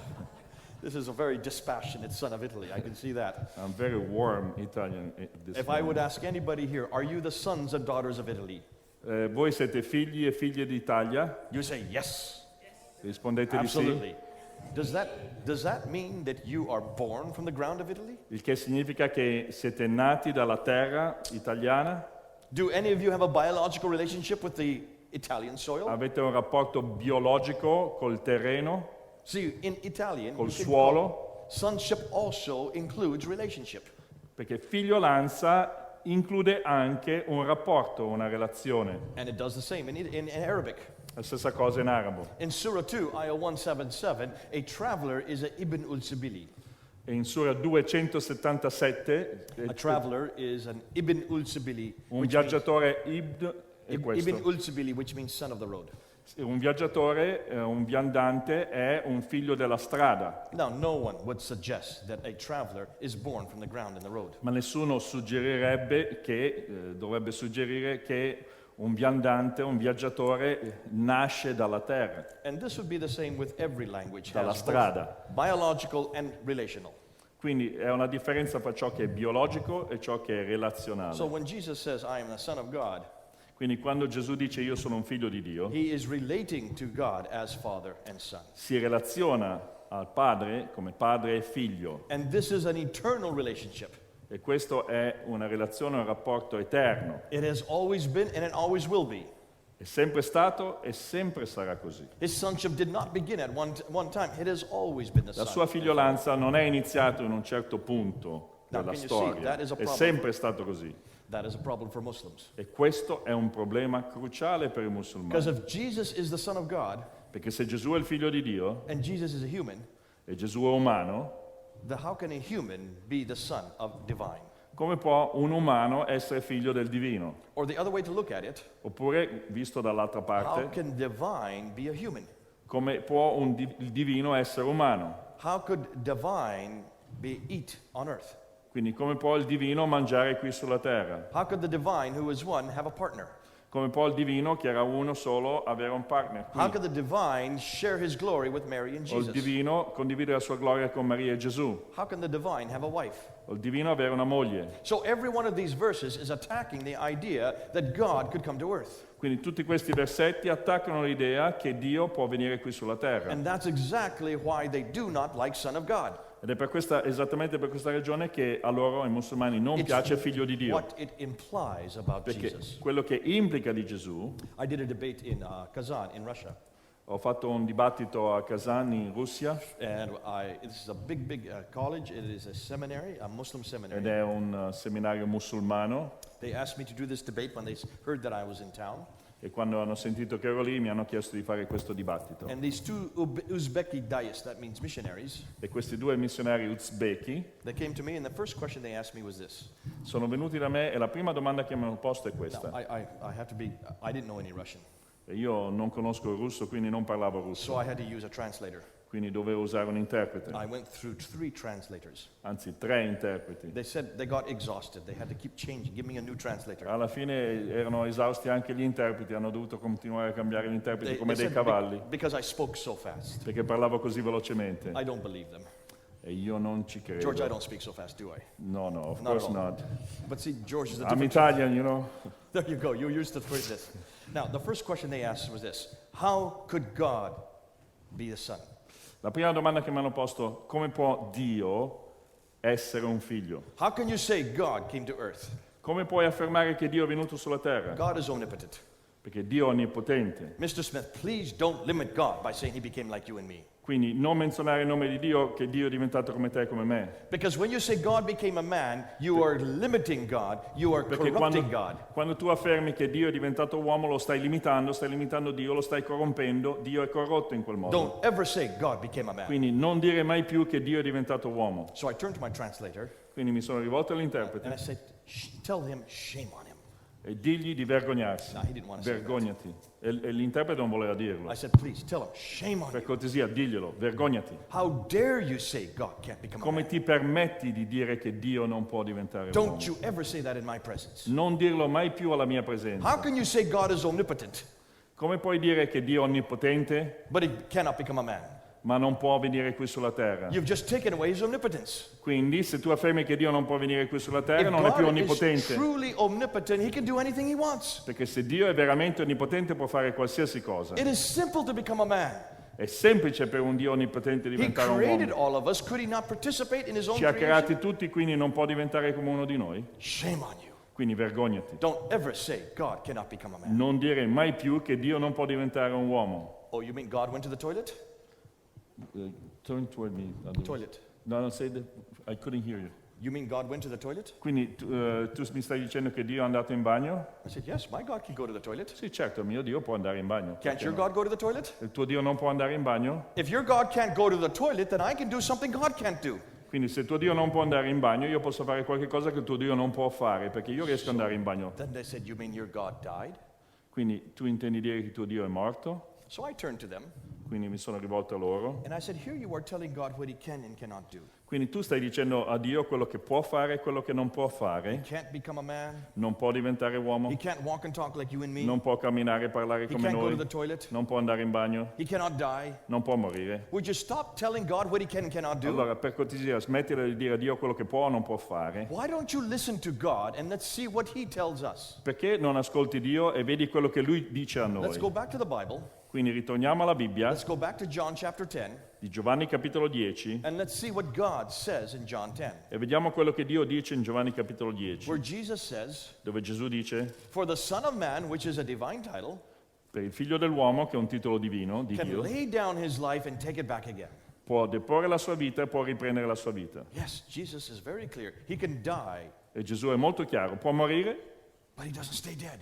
This is a very dispassionate son of Italy. I can see that. I'm very warm Italian. If I would ask anybody here, are you the sons and daughters of Italy? Voi siete figli e figlie d'Italia? You say, yes. Rispondete di sì. Absolutely. Does that mean that you are born from the ground of Italy? Il che significa che siete nati dalla terra italiana? Do any of you have a biological relationship with the Italian soil? Avete un rapporto biologico col terreno, See, in Italian, col you can suolo? call- sonship also includes relationship. Perché figliolanza include anche un rapporto, una relazione. And it does the same in Arabic. La stessa cosa in arabo. In Surah 2, ayah 177, a traveler is a ibn ul-sabili. E in Sura 277 A traveler is an ibn ul-sabili. un viaggiatore ibn è Ibn questo. ul-sabili, which means son of the road. Un viaggiatore, un viandante è un figlio della strada, Now, no one would suggest that a traveler is born from the ground in the road. ma nessuno suggerirebbe che, dovrebbe suggerire che un viandante, un viaggiatore nasce dalla terra, And this would be the same with every language, dalla has strada. both biological and relational. Quindi è una differenza fra ciò che è biologico e ciò che è relazionale. So when Jesus says, I am the Son of God, Quindi quando Gesù dice io sono un figlio di Dio, he is relating to God as Father and Son. si relaziona al Padre come padre e figlio. And this is an eternal relationship. E questo è una relazione, un rapporto eterno. It has always been and it always will be. È sempre stato e sempre sarà così. His sonship did not begin at one time. It has always been the La Son. sua figliolanza non è iniziata in un certo punto Now, della can you see, storia, that is a è problem. sempre stato così. That is a problem for Muslims. E questo è un problema cruciale per i Because musulmani. if Jesus is the Son of God Perché se Gesù è il figlio di Dio and Jesus is a human, e Gesù è umano, then how can a human be the son of divine? come può un umano essere figlio del divino? Or the other way to look at it, Oppure, visto dall'altra how parte, can divine be a human? come può il divino essere umano? How could divine eat on earth? Quindi come può il divino mangiare qui sulla terra? How could the divine who is one have a partner? Come può il divino, che era uno solo, avere un partner How qui? could the divine share his glory with Mary and O il Jesus? divino condividere la sua gloria con Maria e Gesù? How can the divine have a wife? O il divino avere una moglie? So every one of these verses is attacking the idea that God could come to earth. Quindi tutti questi versetti attaccano l'idea che Dio può venire qui sulla terra. And that's exactly why they do not like Son of God. Ed è esattamente per questa ragione che a loro, ai musulmani, non It's piace figlio di Dio. what it implies about Perché Jesus. quello che implica di Gesù, I did a debate in Kazan, in Russia. Ho fatto un dibattito a Kazan in Russia and this is a big college. It is a seminary, a Muslim ed seminary. è un seminario musulmano They asked me to do this debate when they heard that I was in town. e quando hanno sentito che ero lì mi hanno chiesto di fare questo dibattito. And these two Uzbeki dais, that means missionaries, E questi due missionari uzbeki they came to me, and the first question they asked me was this. sono venuti da me e la prima domanda che mi hanno posto è Now, questa. I have to be, I didn't know any Russian, E io non conosco il russo, quindi non parlavo so russo, I had to use a translator. quindi dovevo usare un interprete, I went through 3 translators. anzi 3 interpreti. They said they got exhausted. They had to keep changing, give me a new translator. Alla fine erano esausti anche gli interpreti, hanno dovuto continuare a cambiare gli interpreti come dei said cavalli, because I spoke so fast. perché parlavo così velocemente. I don't believe them. E io non ci credo. George, I don't speak so fast, do I? No, of Not at course all. not. But see, George is a I'm different. Italian, you know. There you go. You used to phrase this. Now, the first question they asked was this: how could God be the Son? La prima domanda che mi hanno posto, come può Dio essere un figlio? How can you say God came to earth? Come puoi affermare che Dio è venuto sulla terra? God is omnipotent. Perché Dio è onnipotente. Mr. Smith, please don't limit God by saying he became like you and me. Quindi non menzionare il nome di Dio, che Dio è diventato come te e come me. Because when you say God became a man, you are limiting God, you are Perché corrupting God. quando tu affermi che Dio è diventato uomo, lo stai limitando Dio, lo stai corrompendo, Dio è corrotto in quel modo. Don't ever say God became a man. Quindi non dire mai più che Dio è diventato uomo. So I turned to my translator Quindi mi sono rivolto and all'interprete I said, tell him, shame on him. e digli di vergognarsi. No, he didn't want to say that. Vergognati. E l'interprete non voleva dirlo. I said, please tell him, shame on Per you. cortesia, diglielo, vergognati. How dare you say God can't become a Come man? ti permetti di dire che Dio non può diventare uomo? Don't you ever say that in my presence. Non dirlo mai più alla mia presenza. How can you say God is omnipotent, Come puoi dire che Dio è onnipotente, but he cannot become a man? ma non può venire qui sulla terra? You've just taken away his omnipotence. Quindi, se tu affermi che Dio non può venire qui sulla terra, If non è più God is onnipotente. truly omnipotent, he can do anything he wants. Perché se Dio è veramente onnipotente può fare qualsiasi cosa. It is simple to become a man. È semplice per un Dio onnipotente He diventare un created uomo. all of us. Could he not participate in his own Ci ha creation? creati tutti, quindi non può diventare come uno di noi? Shame on you. Quindi vergognati. Don't ever say God cannot become a man. Non dire mai più che Dio non può diventare un uomo. Oh, you mean God went to the toilet? Turn toward me. Toilet. No, say that. I couldn't hear you. You mean God went to the toilet? Quindi tu mi stai dicendo che Dio è andato in bagno? I said, yes, my God can go to the toilet. Sì, certo, il mio Dio può andare in bagno. Can't Perché your no? God go to the toilet? Il tuo Dio non può andare in bagno? If your God can't go to the toilet, then I can do something God can't do. Quindi se il tuo Dio non può andare in bagno, io posso fare qualche cosa che il tuo Dio non può fare, perché io riesco ad andare in bagno. Then they said, you mean your God died? Quindi tu intendi dire che il tuo Dio è morto? So I turned to them Quindi mi sono rivolto a loro. and I said, here you are telling God what he can and cannot do. Quindi tu stai dicendo a Dio quello che può fare e quello che non può He fare. can't become a man. Non può diventare uomo, He can't walk and talk like you and me. non può camminare e parlare He come can't go to noi, the toilet. non può andare in bagno, He cannot die. non può morire. Would you stop telling God what he can and cannot do? Allora, per cortesia, smettila di dire a Dio quello che può o non può fare. Why don't you listen to God and let's see what he tells us? Perché non ascolti Dio e vedi quello che Lui dice a Let's go noi? back to the Bible. Quindi ritorniamo alla Bibbia, Let's go back to John chapter 10 di Giovanni capitolo 10, and let's see what God says in John 10. e vediamo quello che Dio dice in Giovanni capitolo 10, Where Jesus says, dove Gesù dice, for the Son of Man, which is a divine title, per il figlio dell'uomo, che è un titolo divino, di can Dio, lay down his life and take it back again. può deporre la sua vita e può riprendere la sua vita. Yes, Jesus is very clear. He can die, E Gesù è molto chiaro, può morire, but he doesn't stay dead.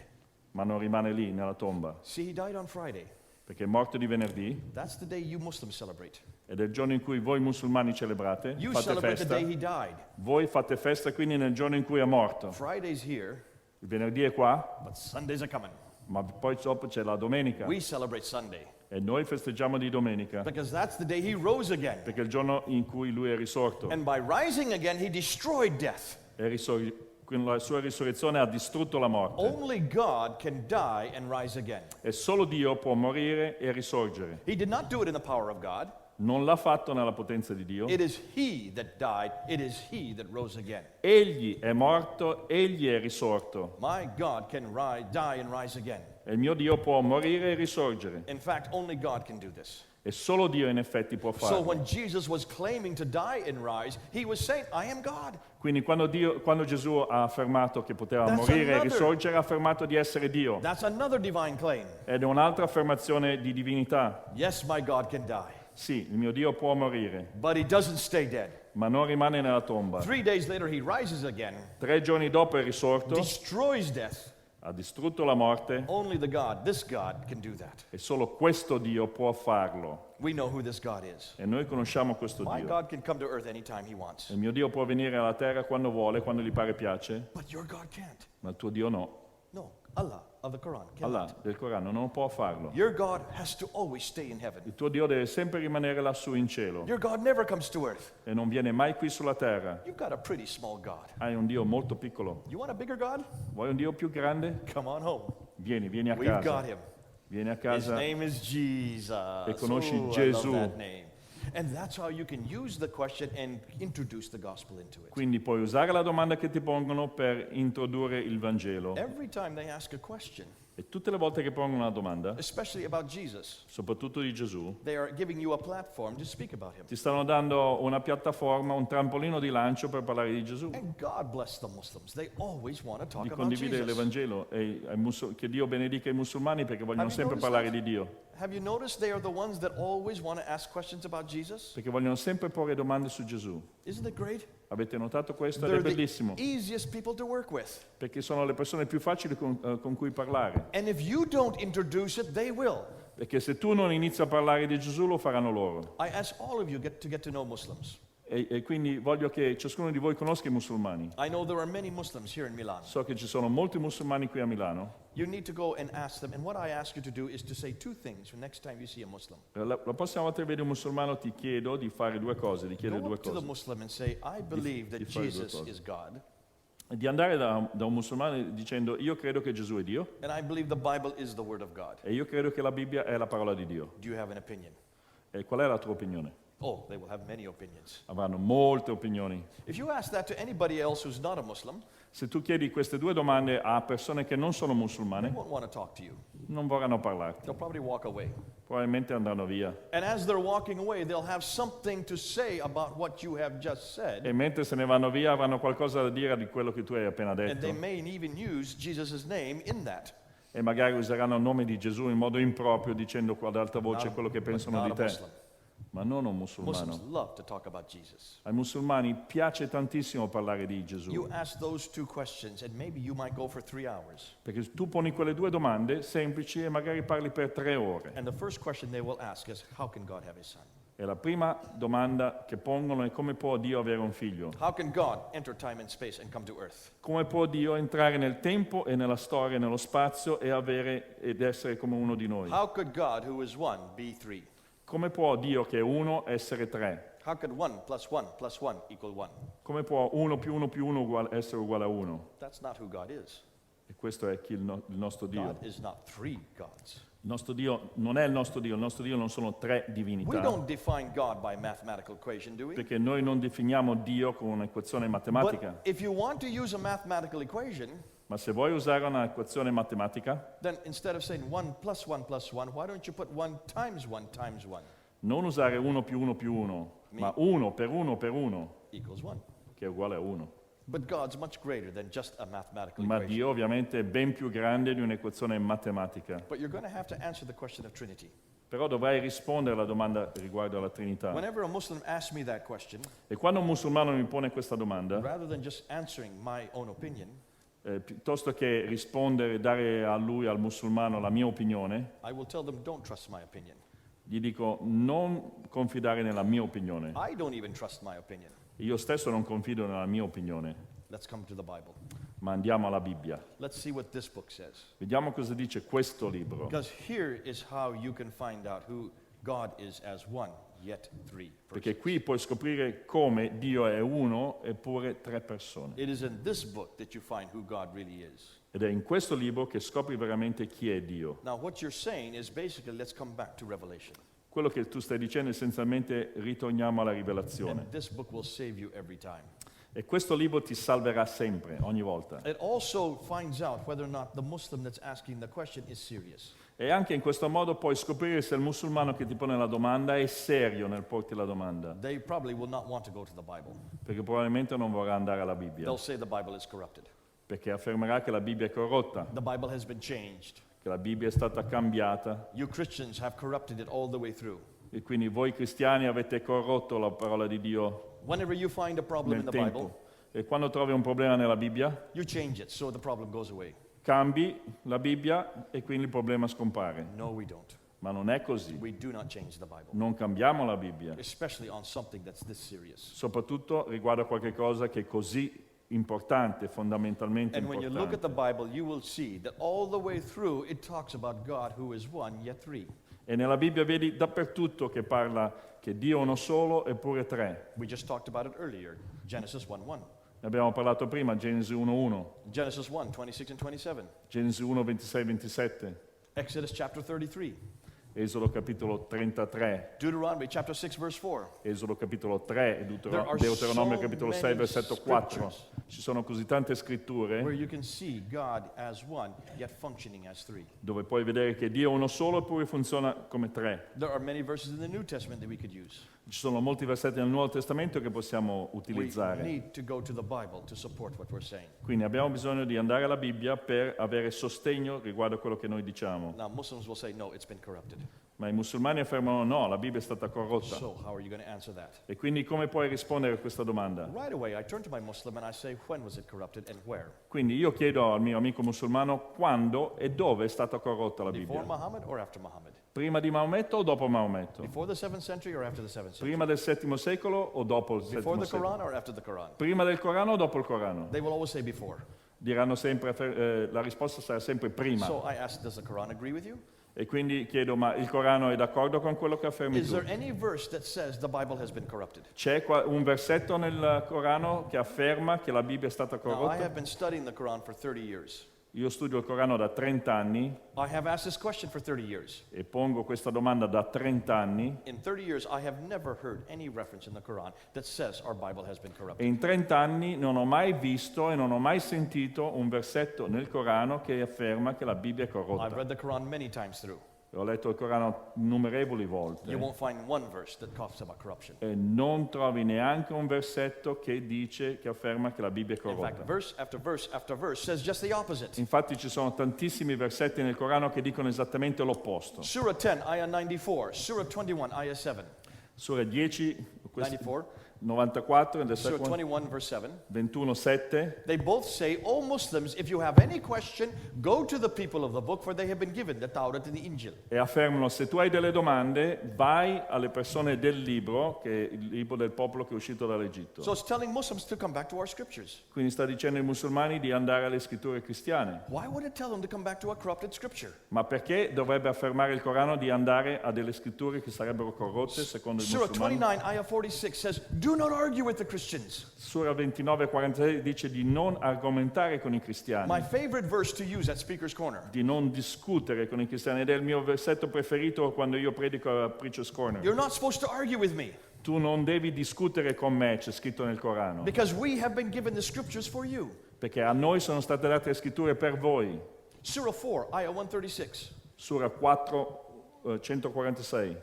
ma non rimane lì nella tomba, See, he died on Friday. perché è morto di venerdì, That's the day you Muslims celebrate. ed è il giorno in cui voi musulmani celebrate, You fate celebrate the festa. day he died. Voi fate festa quindi nel giorno in cui è morto. Friday's here, Il venerdì è qua, but Sundays are coming. ma poi dopo c'è la domenica. We celebrate Sunday E noi festeggiamo di domenica, because that's the day he rose again. perché è il giorno in cui lui è risorto. And by rising again, he destroyed death. Con la sua risurrezione ha distrutto la morte. Only God can die and rise again. E solo Dio può morire e risorgere. He did not do it in the power of God. Non l'ha fatto nella potenza di Dio. It is he that died. It is he that rose again. Egli è morto, egli è risorto. My God can die and rise again. E il mio Dio può morire e risorgere. In fact, only God can do this. E solo Dio in effetti può So farlo. when Jesus was claiming to die and rise, he was saying, I am God. Quindi quando Gesù ha affermato che poteva That's morire e another- risorgere, ha affermato di essere Dio. That's another divine claim. Ed è un'altra affermazione di divinità. Yes, my God can die, Sì, il mio Dio può morire, but he doesn't stay dead. ma non rimane nella tomba. 3 days later, he rises again, 3 giorni dopo è risorto, destroys death. ha distrutto la morte Only this God, can do that. e solo questo Dio può farlo. We know who this God is. E noi conosciamo questo My Dio. God can come to earth anytime he wants, Il mio Dio può venire alla terra quando vuole, quando gli pare piace, but your God can't. ma il tuo Dio no. No, Allah of the Quran Allah cannot. del Corano non può farlo. Your God has to always stay in heaven. Il tuo Dio deve sempre rimanere lassù in cielo Your God never comes to earth. e non viene mai qui sulla terra. You've got a pretty small God. Hai un Dio molto piccolo. You want a bigger God? Vuoi un Dio più grande? Come on home. Vieni a We've got casa. him. Vieni a His casa. name is Jesus. E conosci I Gesù. love that name. And that's how you can use the question and introduce the gospel into it. Quindi puoi usare la domanda che ti pongono per introdurre il Vangelo. Every time they ask a question, E tutte le volte che pongono una domanda, especially about Jesus, soprattutto di Gesù, they are giving you a platform to speak about him. ti stanno dando una piattaforma, un trampolino di lancio per parlare di Gesù, And God bless the Muslims. They always want to talk di about condividere Jesus. l'Evangelo e che Dio benedica i musulmani perché vogliono Have you sempre noticed parlare that? di Dio, Have you noticed they are the ones that always want to ask questions about Jesus? perché vogliono sempre porre domande su Gesù. Isn't it great? Avete notato questo? Ed è They're the bellissimo, easiest people to work with. perché sono le persone più facili con cui parlare. And if you don't introduce it, they will. Perché se tu non inizi a parlare di Gesù, lo faranno loro. I ask all of you to get to know Muslims. E quindi voglio che ciascuno di voi conosca i musulmani. I know there are many Muslims here in Milan. So che ci sono molti musulmani qui a Milano. You need to go and ask them. And what I ask you to do is to say 2 things the next time you see a Muslim. La prossima volta che vedi un musulmano ti chiedo di fare 2 cose, di chiedere Go 2 up to the cose. Muslim and say, I believe that di fare 2 Jesus cose. is God, E di andare da un musulmano dicendo io credo che Gesù è Dio and I believe the Bible is the Word of God. e io credo che la Bibbia è la parola di Dio. Do you have an opinion? E qual è la tua opinione? Oh, they will have many opinions. Avranno molte opinioni. If you ask that to anybody else who's not a Muslim, Se tu chiedi queste 2 domande a persone che non sono they musulmane, won't want to talk to you. non vorranno parlarti. They'll probably walk away. Probabilmente andranno via. And as they're walking away, they'll have something to say about what you have just said. E mentre se ne vanno via avranno qualcosa da dire di quello che tu hai appena And they detto. may even use Jesus' name in that. E magari useranno il nome di Gesù in modo improprio dicendo ad alta voce Not- quello che but pensano not di a te. Muslim. Ma non un Muslims musulmano. love to talk about Jesus. Ai musulmani piace tantissimo parlare di Gesù. You ask those 2 questions, and maybe you might go for 3 hours. Perché tu poni quelle 2 domande semplici e magari parli per 3 ore. And the first question they will ask is, how can God have his son? E la prima domanda che pongono è come può Dio avere un figlio? How can God enter time and space and come to earth? Come può Dio entrare nel tempo e nella storia e nello spazio ed essere come uno di noi? How could God, who is 1, be 3? Come può Dio che è uno essere 3? How could 1 plus 1 plus 1 equal 1? Come può 1 più 1 più 1 essere uguale a 1? That's not who God is. E questo è il nostro Dio. God is not 3 gods. Il nostro Dio non è il nostro Dio non sono 3 We divinità. don't define God by mathematical equation, do we? Perché noi non definiamo Dio con un'equazione matematica. But if you want to use a mathematical equation, Ma se vuoi usare un'equazione matematica, then instead of saying 1 plus 1 plus 1, why don't you put 1 times 1 times 1 non usare 1 più 1 più 1, ma 1 per 1 per 1, equals 1? che è uguale a 1. But God's much greater than just a mathematical Ma equation. Dio ovviamente è ben più grande di un'equazione matematica. But you're going to have to answer the question of Trinity. Però dovrai rispondere alla domanda riguardo alla Trinità. Whenever a Muslim asks me that question, E quando un musulmano mi pone questa domanda, rather than just answering my own opinion, piuttosto che rispondere, dare a lui, al musulmano, la mia opinione, I will tell them, don't trust my opinion. gli dico non confidare nella mia opinione. I don't even trust my opinion. Io stesso non confido nella mia opinione, Let's come to the Bible. ma andiamo alla Bibbia. Let's see what this book says. Vediamo cosa dice questo libro. Because here is how you can find out who God is as 1, yet 3 Perché persons. qui puoi scoprire come Dio è uno eppure 3 persone. It is in this book that you find who God really is. Ed è in questo libro che scopri veramente chi è Dio. Now, what you're saying is basically, let's come back to Revelation. Quello che tu stai dicendo essenzialmente ritorniamo alla rivelazione. And this book will save you every time. E questo libro ti salverà sempre, ogni volta. It also finds out whether or not the Muslim that's asking the question is serious. E anche in questo modo puoi scoprire se il musulmano che ti pone la domanda è serio nel porti la domanda, They probably will not want to go to the Bible. perché probabilmente non vorrà andare alla Bibbia, They'll say the Bible is corrupted. perché affermerà che la Bibbia è corrotta, The Bible has been changed. che la Bibbia è stata cambiata, You Christians have corrupted it all the way through. e quindi voi cristiani avete corrotto la parola di Dio Whenever you find a problem in nel the Bible, tempo. E quando trovi un problema nella Bibbia, you change it so the problem goes away. cambi la Bibbia e quindi il problema scompare. No, we don't. Ma non è così. We do not change the Bible, Non cambiamo la Bibbia, especially on something that's this serious. soprattutto riguardo a qualche cosa che è così importante, fondamentalmente And when you look at importante. the Bible, you will see that all the way through it talks about God who is one, yet three. E nella Bibbia vedi dappertutto che parla che Dio è uno solo eppure tre. We just talked about it earlier, Genesis 1:1, Ne abbiamo parlato prima, Genesi 1:1, Genesis 1:26 and 27, Genesi 1:26-27, Exodus chapter 33, Esodo capitolo 33, Deuteronomy chapter 6 verse 4. Esodo capitolo 3 e There are Deuteronomio so capitolo many 6, versetto 4. scriptures Ci sono così tante where scritture you can see God as one, yet functioning as three. dove puoi vedere che Dio è uno solo eppure funziona come tre. There are many verses in the New Testament that we could use. Ci sono molti versetti nel Nuovo Testamento che possiamo We utilizzare. need to go to the Bible to support what we're saying. Quindi abbiamo bisogno di andare alla Bibbia per avere sostegno riguardo a quello che noi diciamo. Now, Muslims will say, no, it's been corrupted. Ma i musulmani affermano no, la Bibbia è stata corrotta. So, how are you going to answer that? E quindi come puoi rispondere a questa domanda? Right away, I turn to my Muslim and I say, when was it corrupted and where? Quindi io chiedo al mio amico musulmano quando e dove è stata corrotta la Before Bibbia. Muhammad or after Muhammad? Prima di Maometto o dopo Maometto? Before the 7th century or after the 7th century? Prima del VII secolo o dopo il Before VII the secolo? Quran or after the Quran? Prima del Corano o dopo il Corano? They will always say before. Diranno sempre, la risposta sarà sempre prima. So I ask, does the Quran agree with you? E quindi chiedo, ma il Corano è d'accordo con quello che affermi Is tu? there any verse that says the Bible has been corrupted? C'è un versetto nel Corano che afferma che la Bibbia è stata Now, I corrotta? have been studying the Quran for 30 years. Io studio il Corano da 30 anni I have asked this question for 30 years. e pongo questa domanda da 30 anni In 30 years, I have never heard any reference in the Quran that says our Bible has been e corrupted. in 30 anni non ho mai visto e non ho mai sentito un versetto nel Corano che afferma che la Bibbia è I've corrotta. read the Quran many times through. Ho letto il Corano innumerevoli volte You won't find one verse that talks about corruption. e non trovi neanche un versetto che dice, che afferma che la Bibbia è In fact, corrotta. verse after verse after verse says just the opposite. Infatti ci sono tantissimi versetti nel Corano che dicono esattamente l'opposto. Surah 10, ayah 94. Surah 21, ayah 7. Sura 10, 94. 94, nel Surah secondo 21, verse 7. 21, 7. They both say, O Muslims, if you have any question, go to the people of the book, for they have been given the Tawrat and the Injil. E affermano, se tu hai delle domande, vai alle persone del libro, che è il libro del popolo che è uscito dall'Egitto. So it's telling Muslims to come back to our scriptures. Quindi sta dicendo ai musulmani di andare alle scritture cristiane. Why would it tell them to come back to a corrupted scripture? Ma perché dovrebbe affermare il Corano di andare a delle scritture che sarebbero corrotte secondo i Surah musulmani? 29, ayah 46 says, do not argue with the Christians. Sura 29, 46 dice di non argomentare con i My cristiani, favorite verse to use at Speaker's Corner. di non discutere con i cristiani. Ed è il mio versetto preferito quando io predico a Preacher's Corner. You're not supposed to argue with me Tu non devi discutere con me, c'è scritto nel Corano, because we have been given the scriptures for you. perché a noi sono state date le scritture per voi. Surah 4, ayah 136. Sura 4, 146.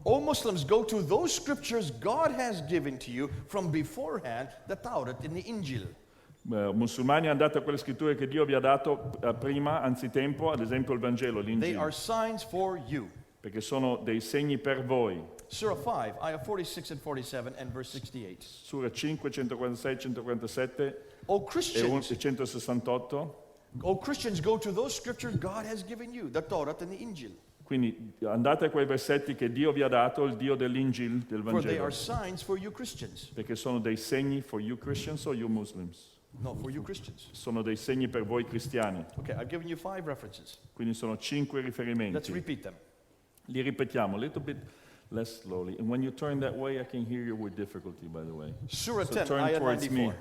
O Muslims, go to those scriptures God has given to you from beforehand, the Tawrat and the Injil. Musulmani, andate a quelle scritture che Dio vi ha dato prima, anzitempo, ad esempio il Vangelo, They l'Ingilo, are signs for you. perché sono dei segni per voi. Surah 5, ayah 46 and 47 and verse 68. Sura 5, 146, 147 O e Christians, 168. O Christians, go to those scriptures God has given you, the Tawrat and the Injil. Quindi andate a quei versetti che Dio vi ha dato, il Dio dell'Ingil, del For they Vangelo, are signs for you Christians. perché sono dei segni for you Christians or you Muslims. No, for you Christians. Sono dei segni per voi cristiani. Okay, I've given you 5 references. Quindi sono 5 Let's riferimenti. repeat them. Li ripetiamo, a little bit less slowly. And when you turn that way, I can hear you with difficulty, by the way. Surah So 10, turn ayah towards 94. me.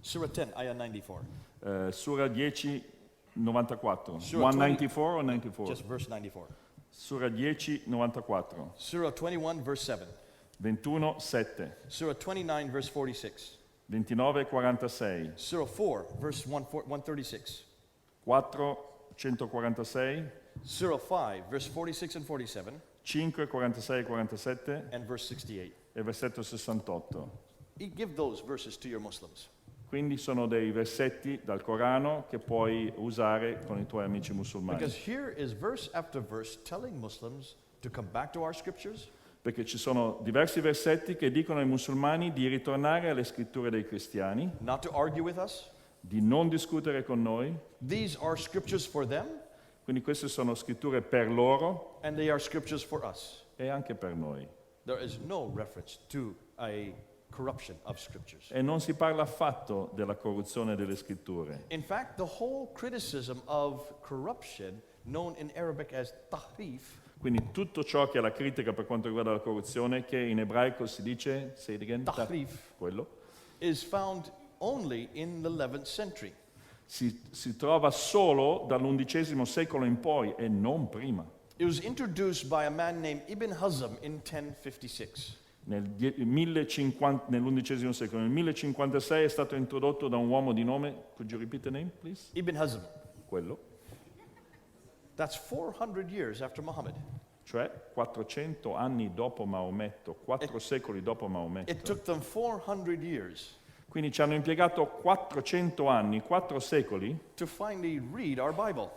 Surah 10, ayah 94. Sura 10, 94. Surah 194 o 94? Just verse 94. Sura 10, 94. Surah 21, verse 7. 21, 7. Surah 29, verse 46. 29:46, Surah 4, verse 136. 4:146, Surah 5, verse 46 and 47, 5:46 e 47 and verse 68. e versetto 68. Give those verses to your Muslims. Quindi sono dei versetti dal Corano che puoi usare con i tuoi amici musulmani. Because here is verse after verse telling Muslims to come back to our scriptures, Perché ci sono diversi versetti che dicono ai musulmani di ritornare alle scritture dei cristiani, not to argue with us. di non discutere con noi. These are scriptures for them, Quindi queste sono scritture per loro and they are scriptures for us. e anche per noi. There is no reference to a corruption of scriptures. E non si parla affatto della corruzione delle scritture. In fact, the whole criticism of corruption, known in Arabic as tahrif, Quindi tutto ciò che è la critica per quanto riguarda la corruzione, che in ebraico si dice, say it again, tahrif, quello, is found only in the 11th century. si trova solo dall'11 secolo in poi e non prima. It was introduced by a man named Ibn Hazm in 1056. Nell'11 secolo, nel 1056 è stato introdotto da un uomo di nome, could you repeat the name, please? Ibn Hazm. Quello, That's 400 years after Muhammad. cioè 400 anni dopo Maometto, 4 secoli dopo It Maometto. took them 400 years Quindi ci hanno impiegato 400 anni, 4 secoli, to finally read our Bible.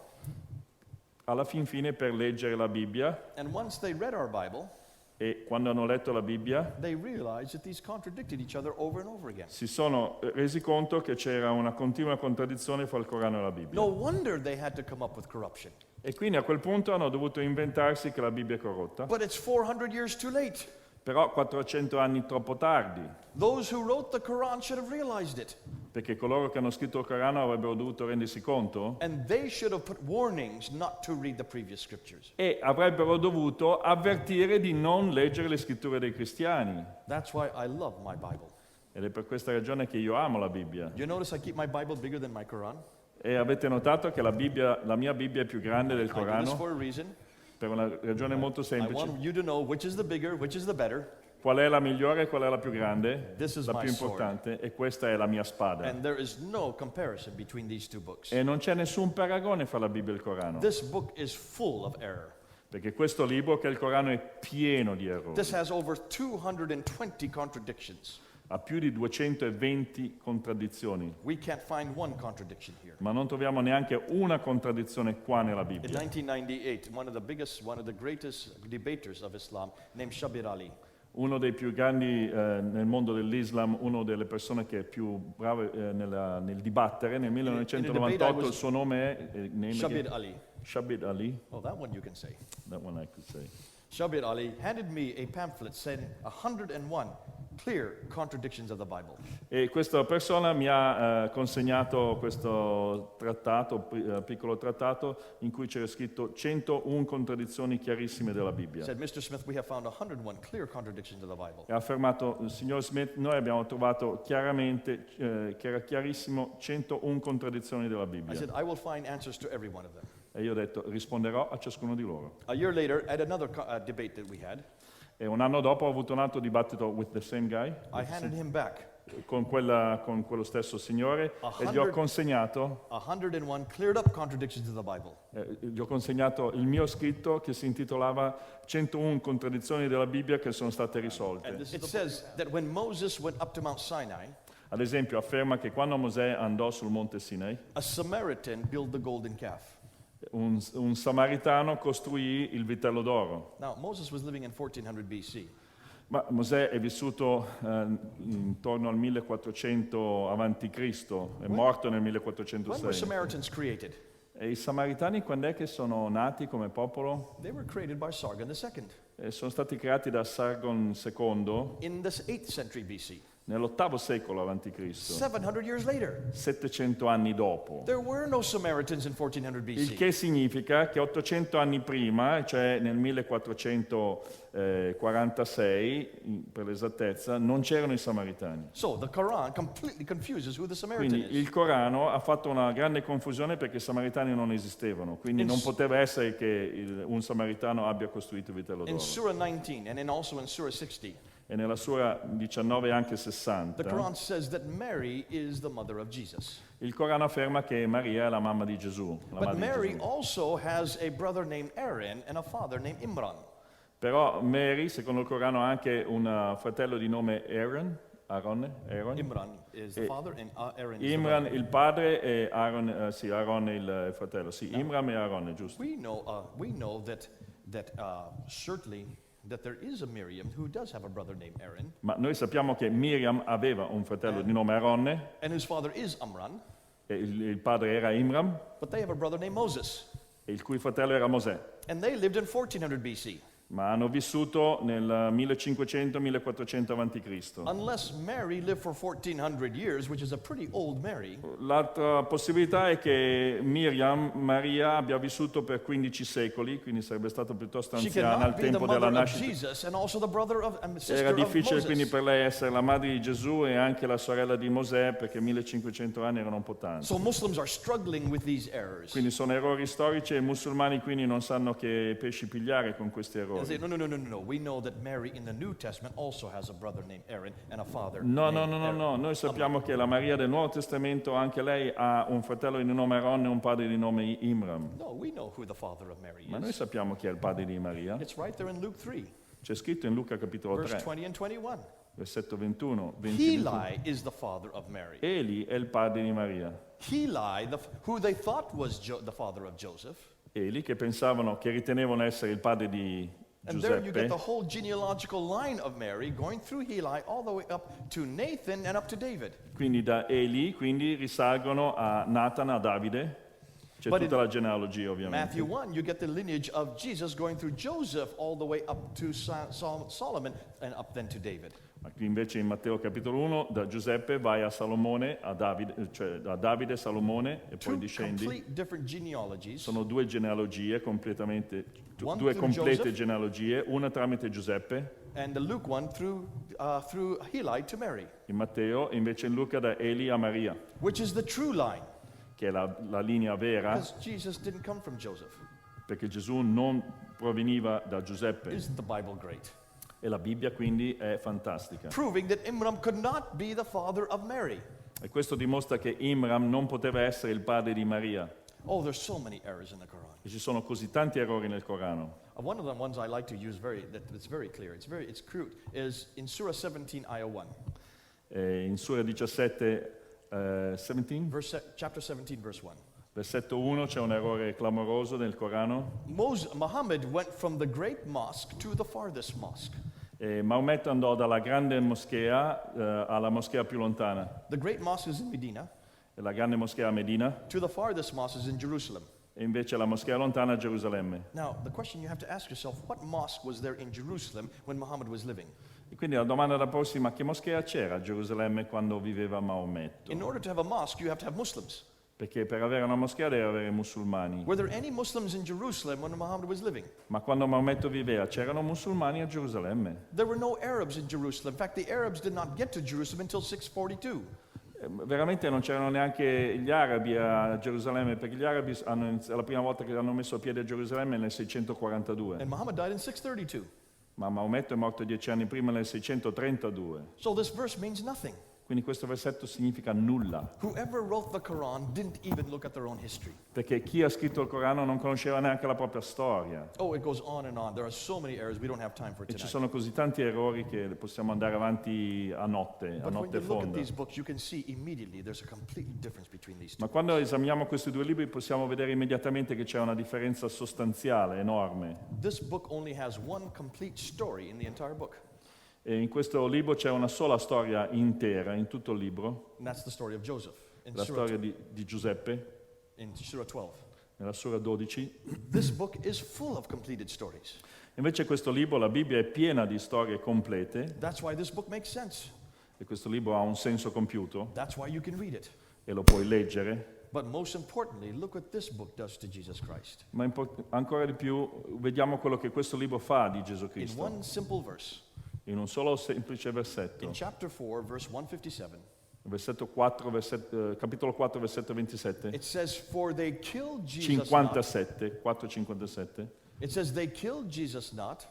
alla fin fine per leggere la Bibbia, And once they read our Bible, e quando hanno letto la Bibbia they realized that these contradicted each other over and over again. si sono resi conto che c'era una continua contraddizione fra il Corano e la Bibbia. No wonder they had to come up with corruption. E quindi a quel punto hanno dovuto inventarsi che la Bibbia è corrotta, But it's 400 years too late. però 400 anni troppo tardi, Those who wrote the Quran should have realized it. perché coloro che hanno scritto il Corano avrebbero dovuto rendersi conto And they should have put warnings not to read the previous scriptures. e avrebbero dovuto avvertire di non leggere le scritture dei cristiani. That's why I love my Bible. Ed è per questa ragione che io amo la Bibbia. You notice I keep my Bible bigger than my Quran? E avete notato che la mia Bibbia è più grande del I do this Corano for a reason. per una ragione molto I semplice. want you to know which is the bigger, which is the better. Qual è la migliore e qual è la più grande? This is La my più sword. importante, e questa è la mia spada. And there is no comparison between these two books. E non c'è nessun paragone fra la Bibbia e il Corano, This book is full of error. perché questo libro, che è il Corano, è pieno di errori. This has over 220 contradictions. Ha più di 220 contraddizioni, We can't find one contradiction here. ma non troviamo neanche una contraddizione qua nella In Bibbia. 1998, one of the greatest debaters of Islam, named Shabir Ali, Uno dei più grandi nel mondo dell'Islam, una delle persone che è più brave nel dibattere, nel 1998 il suo nome è Shabir Ali. Shabir Ali. Oh, that one you can say. That one I could say. Shabir Ali handed me a pamphlet saying 101 clear contradictions of the Bible. E questa persona mi ha consegnato questo trattato, piccolo trattato, in cui c'era scritto 101 contraddizioni chiarissime della Bibbia. Said, Mr. Smith, we have found 101 clear contradictions of the Bible. E ha affermato, signor Smith, noi abbiamo trovato chiaramente, che era chiarissimo, 101 contraddizioni della I Bibbia. said, I will find answers to every one of them. E io ho detto, risponderò a ciascuno di loro. A year later, at another debate that we had, E un anno dopo ho avuto un altro dibattito with the same guy, I handed him back con quello stesso signore, e gli ho consegnato 101 cleared up contradictions of the Bible. il mio scritto che si intitolava 101 contraddizioni della Bibbia che sono state risolte. It says that when Moses went up to Mount Sinai, Ad esempio, afferma che quando Mosè andò sul monte Sinai, a Samaritan built the golden calf. un samaritano costruì il vitello d'oro. Now, Moses was living in 1400 BC. Ma Mosè è vissuto intorno al 1400 avanti Cristo, è morto nel When were 1406. Samaritans created? E i samaritani quando è che sono nati come popolo? They were created by Sargon II Sono stati creati da Sargon II in the 8th century BC. nell'8 secolo avanti Cristo, 700 years later. 700 anni dopo. There were no Samaritans in 1400 Il BC. che significa che 800 anni prima, cioè nel 1446 per l'esattezza, non c'erano i samaritani. So the Quran completely confuses who the Samaritan Quindi is. il Corano ha fatto una grande confusione perché i samaritani non esistevano, quindi non poteva essere che un samaritano abbia costruito il vitello In d'oro. Surah 19 and also in Surah 60, e nella sura 19 e anche The 60, Quran says that Mary is the mother of Jesus. il Corano afferma che Maria è la mamma di Gesù. La But madre di Mary Gesù. also has a brother named Aaron and a father named Imran. Però Mary, secondo il Corano, ha anche un fratello di nome Aaron. Imran is the father and Aaron is the Imran brother. il padre e Aaron, sì, Aaron il fratello. Sì, Imran e Aaron, è giusto. We know that certainly that there is a Miriam who does have a brother named Aaron, Ma noi sappiamo che Miriam aveva un fratello di nome Aaron and his father is Amran, e il padre era Imram but they have a brother named Moses, e il cui fratello era Mosè. and they lived in 1400 BC. Ma hanno vissuto nel 1500-1400 a.C. Unless Mary lived for 1400 years, which is a pretty old Mary, L'altra possibilità è che Maria abbia vissuto per 15 secoli, quindi sarebbe stata piuttosto she anziana al cannot be the tempo della mother of nascita. Jesus and also the brother of and sister Era of difficile quindi Moses. per lei essere la madre di Gesù e anche la sorella di Mosè, perché 1500 anni erano un po' tanti. So Muslims are struggling with these errors. Quindi sono errori storici e i musulmani quindi non sanno che pesci pigliare con questi They say, errori. no. We know that Mary in the New Testament also has a brother named Aaron and a father No, named Aaron. noi sappiamo che la Maria del Nuovo Testamento, anche lei ha un fratello di nome Aaron e un padre di nome Imram. No, we know who the father of Mary Ma noi is. sappiamo chi è il padre di Maria. It's right there in Luke 3, C'è scritto in Luca capitolo verse 3, 20 and 21. versetto 21, 20. Heli is the father of Mary. Eli è il padre di Maria. Heli, who they thought was the father of Joseph. Eli che pensavano, che ritenevano essere il padre di And there you get Giuseppe, the whole genealogical line of Mary going through Heli all the way up to Nathan and up to David. quindi da Eli, quindi risalgono a Nathan, a Davide. C'è But tutta in la genealogia ovviamente. Matthew 1, you get the lineage of Jesus going through Joseph all the way up to Solomon and up then to David. Ma qui invece in Matteo capitolo 1, da Giuseppe vai a Salomone, a Davide, cioè da Davide, Salomone e poi Two discendi. complete different genealogies. Sono due genealogie completamente, One due through complete Joseph. genealogie, una tramite Giuseppe And the Luke one through Heli to Mary, in Matteo e invece in Luca da Eli a Maria, which is the true line, che è la linea vera, because Jesus didn't come from Joseph. perché Gesù non proveniva da Giuseppe. Isn't the Bible great? E la Bibbia quindi è fantastica. Proving that Imran could not be the father of Mary. E questo dimostra che Imram non poteva essere il padre di Maria. Oh, there's so many errors in the Quran. E ci sono così tanti errori nel Corano. One of the ones I like to use it's very clear. It's crude. Is in Surah 17, ayah 1. In Sura 17, 17, Chapter 17, verse 1. versetto 1 c'è un errore clamoroso nel Corano. Muhammad went from the great mosque to the farthest mosque. Maometto andò dalla grande moschea alla moschea più lontana. The great mosque is in Medina. La grande moschea a Medina To the farthest mosque is in Jerusalem. e invece la moschea lontana a Gerusalemme. Now, the question you have to ask yourself, what mosque was there in Jerusalem when Muhammad was living? E quindi la domanda da porsi, ma che moschea c'era a Gerusalemme quando viveva Maometto? In order to have a mosque, you have to have Muslims. Perché per avere una moschea deve avere musulmani. Were there any Muslims in Jerusalem when Muhammad was living? Ma quando Maometto viveva c'erano musulmani a Gerusalemme. There were no Arabs in Jerusalem. In fact, the Arabs did not get to Jerusalem until 642. Veramente non c'erano neanche gli arabi a Gerusalemme, perché gli arabi la prima volta che hanno messo piede a Gerusalemme è nel 642. And Muhammad died in 632. Ma Maometto è morto 10 anni prima nel 632. So this verse means nothing. Quindi questo versetto significa nulla. Whoever wrote the Quran didn't even look at their own history. Perché chi ha scritto il Corano non conosceva neanche la propria storia. Oh, it goes on and on. There are so many errors. We don't have time for E ci tonight. sono così tanti errori che possiamo andare avanti a notte But when you look at fonda. these books, you can see immediately there's a complete difference between these two. Ma quando esaminiamo questi due libri possiamo vedere immediatamente che c'è una differenza sostanziale, enorme. This book only has one complete story in the entire book. E in questo libro c'è una sola storia intera, in tutto il libro, And that's the story of Joseph in la Surah, storia di Giuseppe, in Surah 12. nella Sura 12. This book is full of completed stories. Invece questo libro, la Bibbia, è piena di storie complete That's why this book makes sense. e questo libro ha un senso compiuto That's why you can read it. e lo puoi leggere. But most importantly, look what this book does to Jesus Christ. Ma ancora di più vediamo quello che questo libro fa di Gesù In Cristo. one simple verse, In un solo semplice versetto, in chapter 4, verse 157, versetto 4, capitolo 4, versetto 27, it says, For they killed Jesus not. 57, 4,57. It says, They killed Jesus not,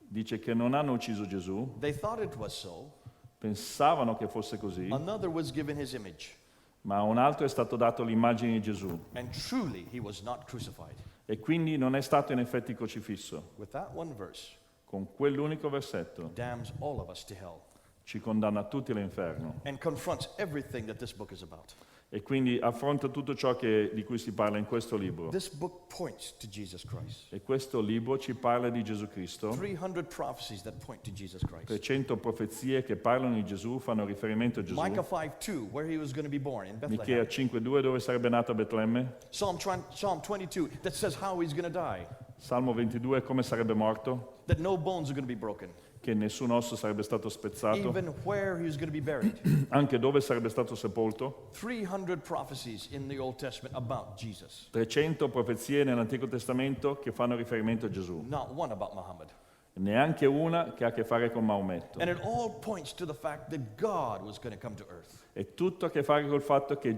dice che non hanno ucciso Gesù, They thought it was so. pensavano che fosse così, Another was given his image. ma a un altro è stato dato l'immagine di Gesù And truly, he was not crucified. e quindi non è stato in effetti crocifisso. With that one verse, Con quell'unico versetto damns all of us to hell ci condanna tutti all'inferno and confronts everything that this book is about. e quindi affronta tutto ciò di cui si parla in questo libro. This book points to Jesus Christ. E questo libro ci parla di Gesù Cristo. 300 prophecies that point to Jesus Christ. 300 profezie che parlano di Gesù, fanno riferimento a Gesù. Micah 5:2, where he was going to be born in Michea Bethlehem. 5:2 dove sarebbe nato a Betlemme. Psalm 22 that says how he's going to die, Salmo 22 come sarebbe morto, that no bones are going to be broken, che nessun osso sarebbe stato spezzato, even where he was going to be buried. anche dove sarebbe stato sepolto. 300 prophecies in the Old Testament about Jesus. 300 profezie nell'Antico Testamento che fanno riferimento a Gesù. Not one about Muhammad. Neanche una che ha a che fare con Maometto. And it all points to the fact that God was going to come to earth. È tutto a che fare col fatto che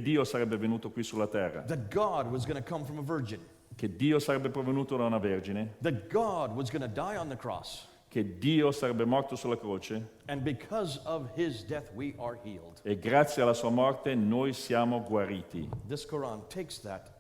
Dio sarebbe venuto qui sulla terra, That God was going to come from a virgin. che Dio sarebbe provenuto da una vergine, That God was going to die on the cross. che Dio sarebbe morto sulla croce And because of his death, we are healed. e grazie alla sua morte noi siamo guariti. This Quran takes that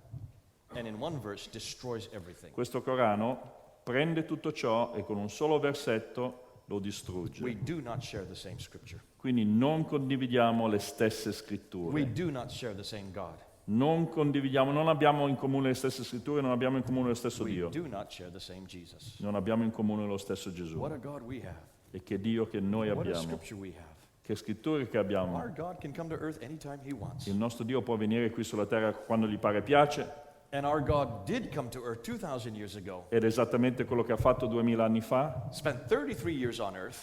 and in one verse destroys everything. Questo Corano prende tutto ciò e con un solo versetto lo distrugge. We do not share the same scripture. Quindi non condividiamo le stesse We scritture. do not share the same God. Non abbiamo in comune le stesse scritture, non abbiamo in comune lo stesso We Dio. do not share the same Jesus. Non abbiamo in comune lo stesso Gesù. What a God we have. E che Dio che noi What a abbiamo. scripture we have. Che scritture che abbiamo. Our God can come to earth anytime he wants. Il nostro Dio può venire qui sulla terra quando gli pare e piace, And our God did come to earth 2,000 years ago. ed è esattamente quello che ha fatto 2000 anni fa. Spent 33 years on earth.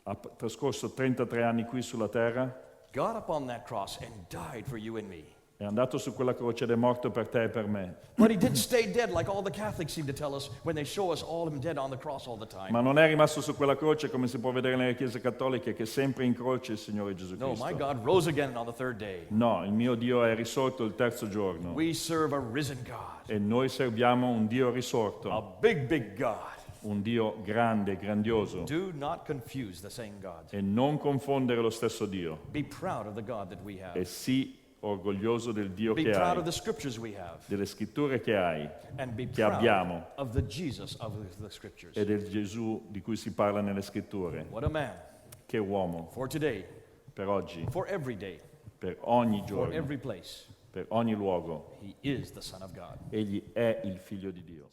Ha trascorso 33 anni qui sulla terra, Got up on that cross and died for you and me. è andato su quella croce ed è morto per te e per me. But he didn't stay dead like all the Catholics seem to tell us when they show us all him dead on the cross all the time. Ma non è rimasto su quella croce come si può vedere nelle chiese cattoliche, che è sempre in croce il Signore Gesù No, my Cristo. God rose again on the third day. No, il mio Dio è risorto il terzo giorno We serve a risen God, e noi serviamo un Dio a risorto, big God. un Dio grande, grandioso, Do not confuse the same God. e non confondere lo stesso Dio. Be proud of the God that we have. E sii orgoglioso del Dio Be che proud hai, of the scriptures we have. delle scritture che hai And be che proud abbiamo of the Jesus of the scriptures. e del Gesù di cui si parla nelle scritture. What a man. Che uomo, For today, per oggi, for every day, per ogni for giorno, every place, per ogni luogo. he is the Son of God. Egli è il Figlio di Dio.